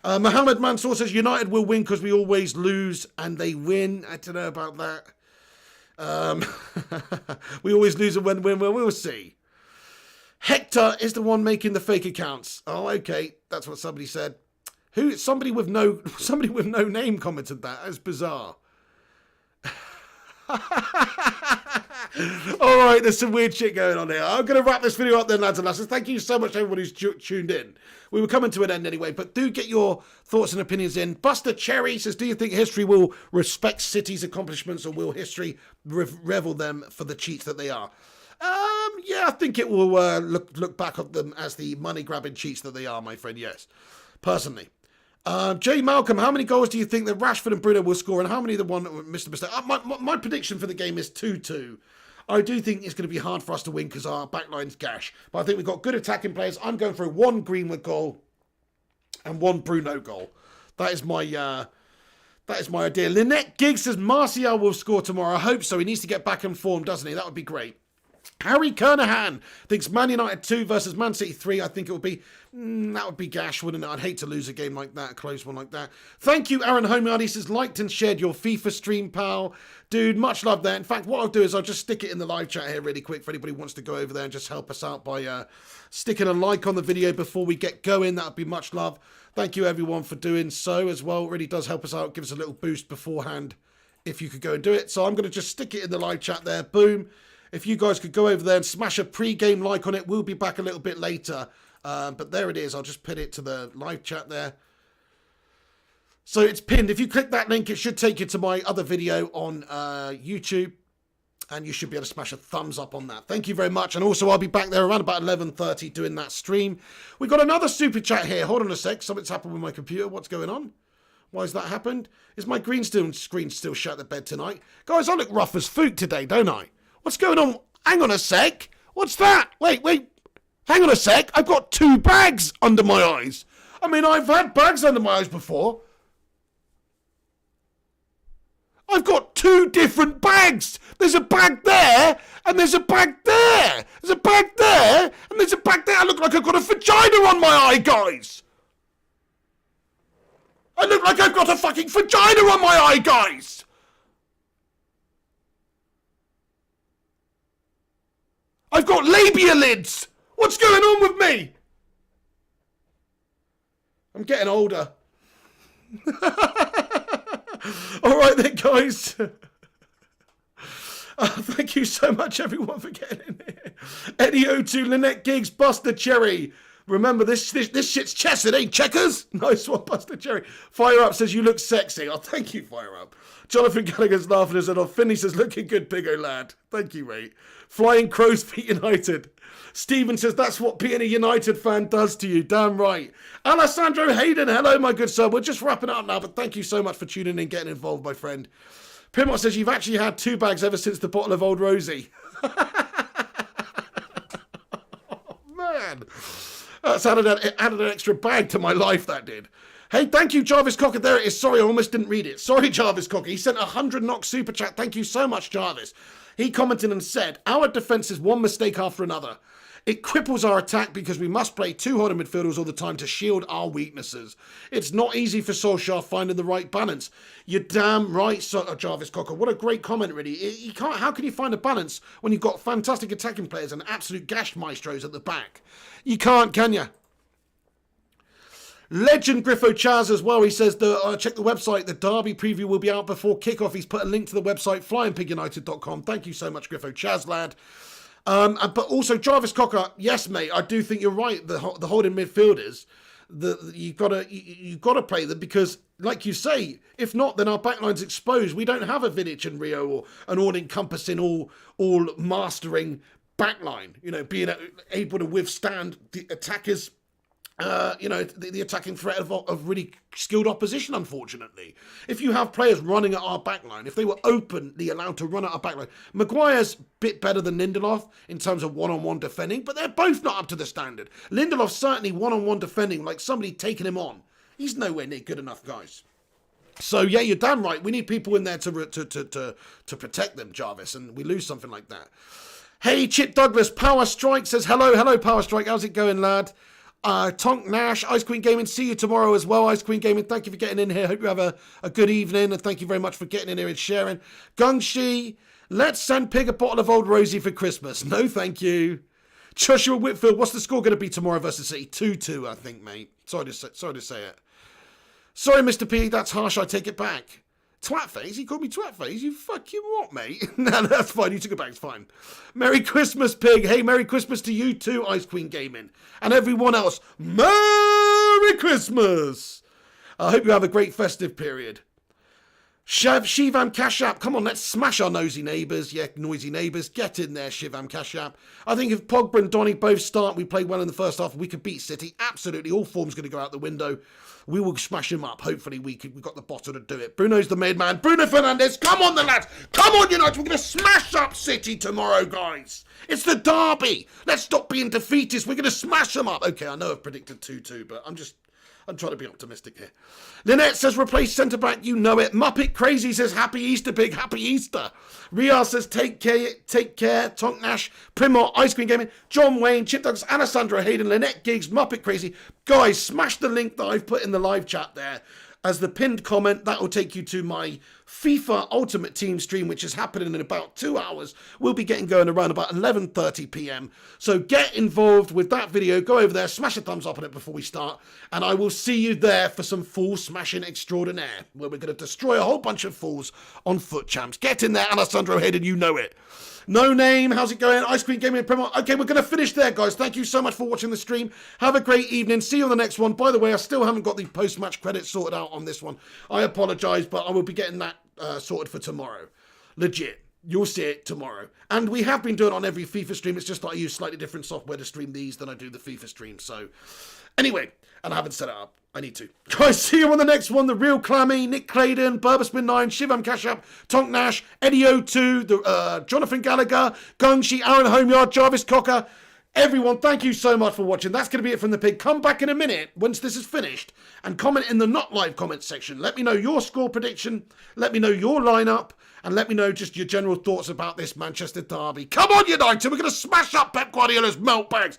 Mohammed Mansour says, United will win because we always lose and they win. I don't know about that. We always lose and win. We'll see. Hector is the one making the fake accounts. Oh, okay. That's what somebody said. Somebody with no name commented that. That's bizarre. All right, there's some weird shit going on here. I'm going to wrap this video up then, lads and lasses. Thank you so much to everyone who's tuned in. We were coming to an end anyway, but do get your thoughts and opinions in. Buster Cherry says, do you think history will respect City's accomplishments or will history revel them for the cheats that they are? Yeah, I think it will look back at them as the money-grabbing cheats that they are, my friend, yes. Personally. Jay Malcolm, how many goals do you think that Rashford and Bruno will score and how many the one Mr. Mistake? My prediction for the game is 2-2. I do think it's going to be hard for us to win because our backline's gash. But I think we've got good attacking players. I'm going for one Greenwood goal and one Bruno goal. That is my idea. Lynette Giggs says Martial will score tomorrow. I hope so. He needs to get back in form, doesn't he? That would be great. Harry Kernahan thinks Man United 2 versus Man City 3. I think it would be, that would be gash, wouldn't it? I'd hate to lose a game like that, a close one like that. Thank you, Aaron Homeyard. He says, liked and shared your FIFA stream, pal. Dude, much love there. In fact, what I'll do is I'll just stick it in the live chat here really quick for anybody who wants to go over there and just help us out by sticking a like on the video before we get going. That would be much love. Thank you, everyone, for doing so as well. It really does help us out. Give us a little boost beforehand if you could go and do it. So I'm going to just stick it in the live chat there. Boom. If you guys could go over there and smash a pre-game like on it, we'll be back a little bit later. But there it is. I'll just put it to the live chat there. So it's pinned. If you click that link, it should take you to my other video on YouTube. And you should be able to smash a thumbs up on that. Thank you very much. And also, I'll be back there around about 11:30 doing that stream. We've got another super chat here. Hold on a sec. Something's happened with my computer. What's going on? Why has that happened? Is my screen still shut at bed tonight? Guys, I look rough as food today, don't I? What's going on? Hang on a sec. What's that? Wait. Hang on a sec. I've got 2 bags under my eyes. I mean, I've had bags under my eyes before. I've got 2 different bags. There's a bag there, and there's a bag there. There's a bag there, and there's a bag there. I look like I've got a vagina on my eye, guys. I look like I've got a fucking vagina on my eye, guys. I've got labia lids. What's going on with me? I'm getting older. All right then, guys. Thank you so much, everyone, for getting in here. Eddie O2, Lynette Giggs, Buster Cherry. Remember, this shit's chess, it ain't checkers. Nice one, Buster Cherry. Fire Up says, you look sexy. Oh, thank you, Fire Up. Jonathan Gallagher's laughing and said, oh, Finney says, looking good, biggo lad. Thank you, mate. Flying Crows beat United. Stephen says, that's what being a United fan does to you. Damn right. Alessandro Hayden, hello, my good sir. We're just wrapping up now, but thank you so much for tuning in, getting involved, my friend. Primot says, you've actually had 2 bags ever since the bottle of Old Rosie. Oh, man. That's added an extra bag to my life, that did. Hey, thank you, Jarvis Cocker. There it is. Sorry, I almost didn't read it. Sorry, Jarvis Cocker. He sent a 100 knock super chat. Thank you so much, Jarvis. He commented and said, our defence is one mistake after another. It cripples our attack because we must play two holding midfielders all the time to shield our weaknesses. It's not easy for Solskjaer finding the right balance. You're damn right, Jarvis Cocker. What a great comment, really. You can't. How can you find a balance when you've got fantastic attacking players and absolute gash maestros at the back? You can't, can you? Legend Griffo Chaz as well. He says, check the website. The Derby preview will be out before kickoff. He's put a link to the website, flyingpigunited.com. Thank you so much, Griffo Chaz, lad. But also, Jarvis Cocker, yes, mate, I do think you're right. The holding midfielders, you gotta play them because, like you say, if not, then our backline's exposed. We don't have a Vidic and Rio or an all-encompassing, all-mastering backline. You know, being able to withstand the attackers. The attacking threat of really skilled opposition, unfortunately. If you have players running at our backline, if they were openly allowed to run at our backline, Maguire's a bit better than Lindelof in terms of one-on-one defending, but they're both not up to the standard. Lindelof's certainly one-on-one defending, like somebody taking him on. He's nowhere near good enough, guys. So, yeah, you're damn right. We need people in there to protect them, Jarvis, and we lose something like that. Hey, Chip Douglas, Power Strike says, hello, Power Strike. How's it going, lad? Tonk Nash, Ice Queen Gaming, see you tomorrow as well. Ice Queen Gaming, thank you for getting in here. Hope you have a good evening, and thank you very much for getting in here and sharing. Gungshi, let's send Pig a bottle of Old Rosie for Christmas. No, thank you. Joshua Whitfield, what's the score going to be tomorrow versus City? 2-2, I think, mate. Sorry to say it. Sorry, Mr. P, that's harsh. I take it back. Twatface? He called me Twatface? You fucking what, mate? No, that's fine. You took it back. It's fine. Merry Christmas, Pig. Hey, Merry Christmas to you too, Ice Queen Gaming. And everyone else, Merry Christmas. I hope you have a great festive period. Shivam Cash App. Come on, let's smash our nosy neighbours. Yeah, noisy neighbours. Get in there, Shivam Cash App. I think if Pogba and Donny both start, we played well in the first half, we could beat City. Absolutely. All form's going to go out the window. We will smash him up. Hopefully, we've got the bottle to do it. Bruno's the made man. Bruno Fernandes, come on, the lads. Come on, United. We're going to smash up City tomorrow, guys. It's the derby. Let's stop being defeatists. We're going to smash them up. Okay, I know I've predicted 2-2, but I'm trying to be optimistic here. Lynette says, replace centre-back, you know it. Muppet Crazy says, happy Easter, Pig, happy Easter. Rial says, take care. Tonk Nash, Primor, Ice Cream Gaming, John Wayne, Chip Douglas, Alessandro Hayden, Lynette Giggs, Muppet Crazy. Guys, smash the link that I've put in the live chat there as the pinned comment. That will take you to my FIFA Ultimate Team stream, which is happening in about 2 hours. We'll be getting going around about 11:30 p.m. So get involved with that video. Go over there, smash a thumbs up on it before we start, and I will see you there for some Fool Smashing Extraordinaire, where we're going to destroy a whole bunch of fools on Foot Champs. Get in there, Alessandro Hayden, you know it. No Name, how's it going? Ice Cream Gaming Primo. Okay, we're going to finish there, guys. Thank you so much for watching the stream. Have a great evening. See you on the next one. By the way, I still haven't got the post-match credits sorted out on this one. I apologise, but I will be getting that sorted for tomorrow. Legit. You'll see it tomorrow. And we have been doing it on every FIFA stream. It's just that I use slightly different software to stream these than I do the FIFA stream. So, anyway, and I haven't set it up. I need to. Guys, see you on the next one. The Real Clammy, Nick Claydon, Burbusman9, Shivam Kashyap, Tonk Nash, Eddie O2, Jonathan Gallagher, Gungshi, Aaron Homeyard, Jarvis Cocker. Everyone, thank you so much for watching. That's going to be it from the Pig. Come back in a minute once this is finished and comment in the not live comment section. Let me know your score prediction. Let me know your lineup. And let me know just your general thoughts about this Manchester derby. Come on, United. We're going to smash up Pep Guardiola's melt bags.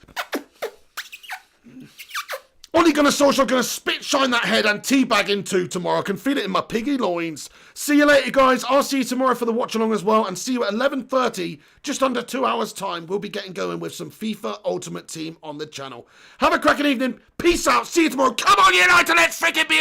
Ole Gunnar Solskjaer going to spit shine that head and teabag into tomorrow. I can feel it in my piggy loins. See you later, guys. I'll see you tomorrow for the watch along as well. And see you at 11:30, just under 2 hours time. We'll be getting going with some FIFA Ultimate Team on the channel. Have a cracking evening. Peace out. See you tomorrow. Come on, United. Let's freaking be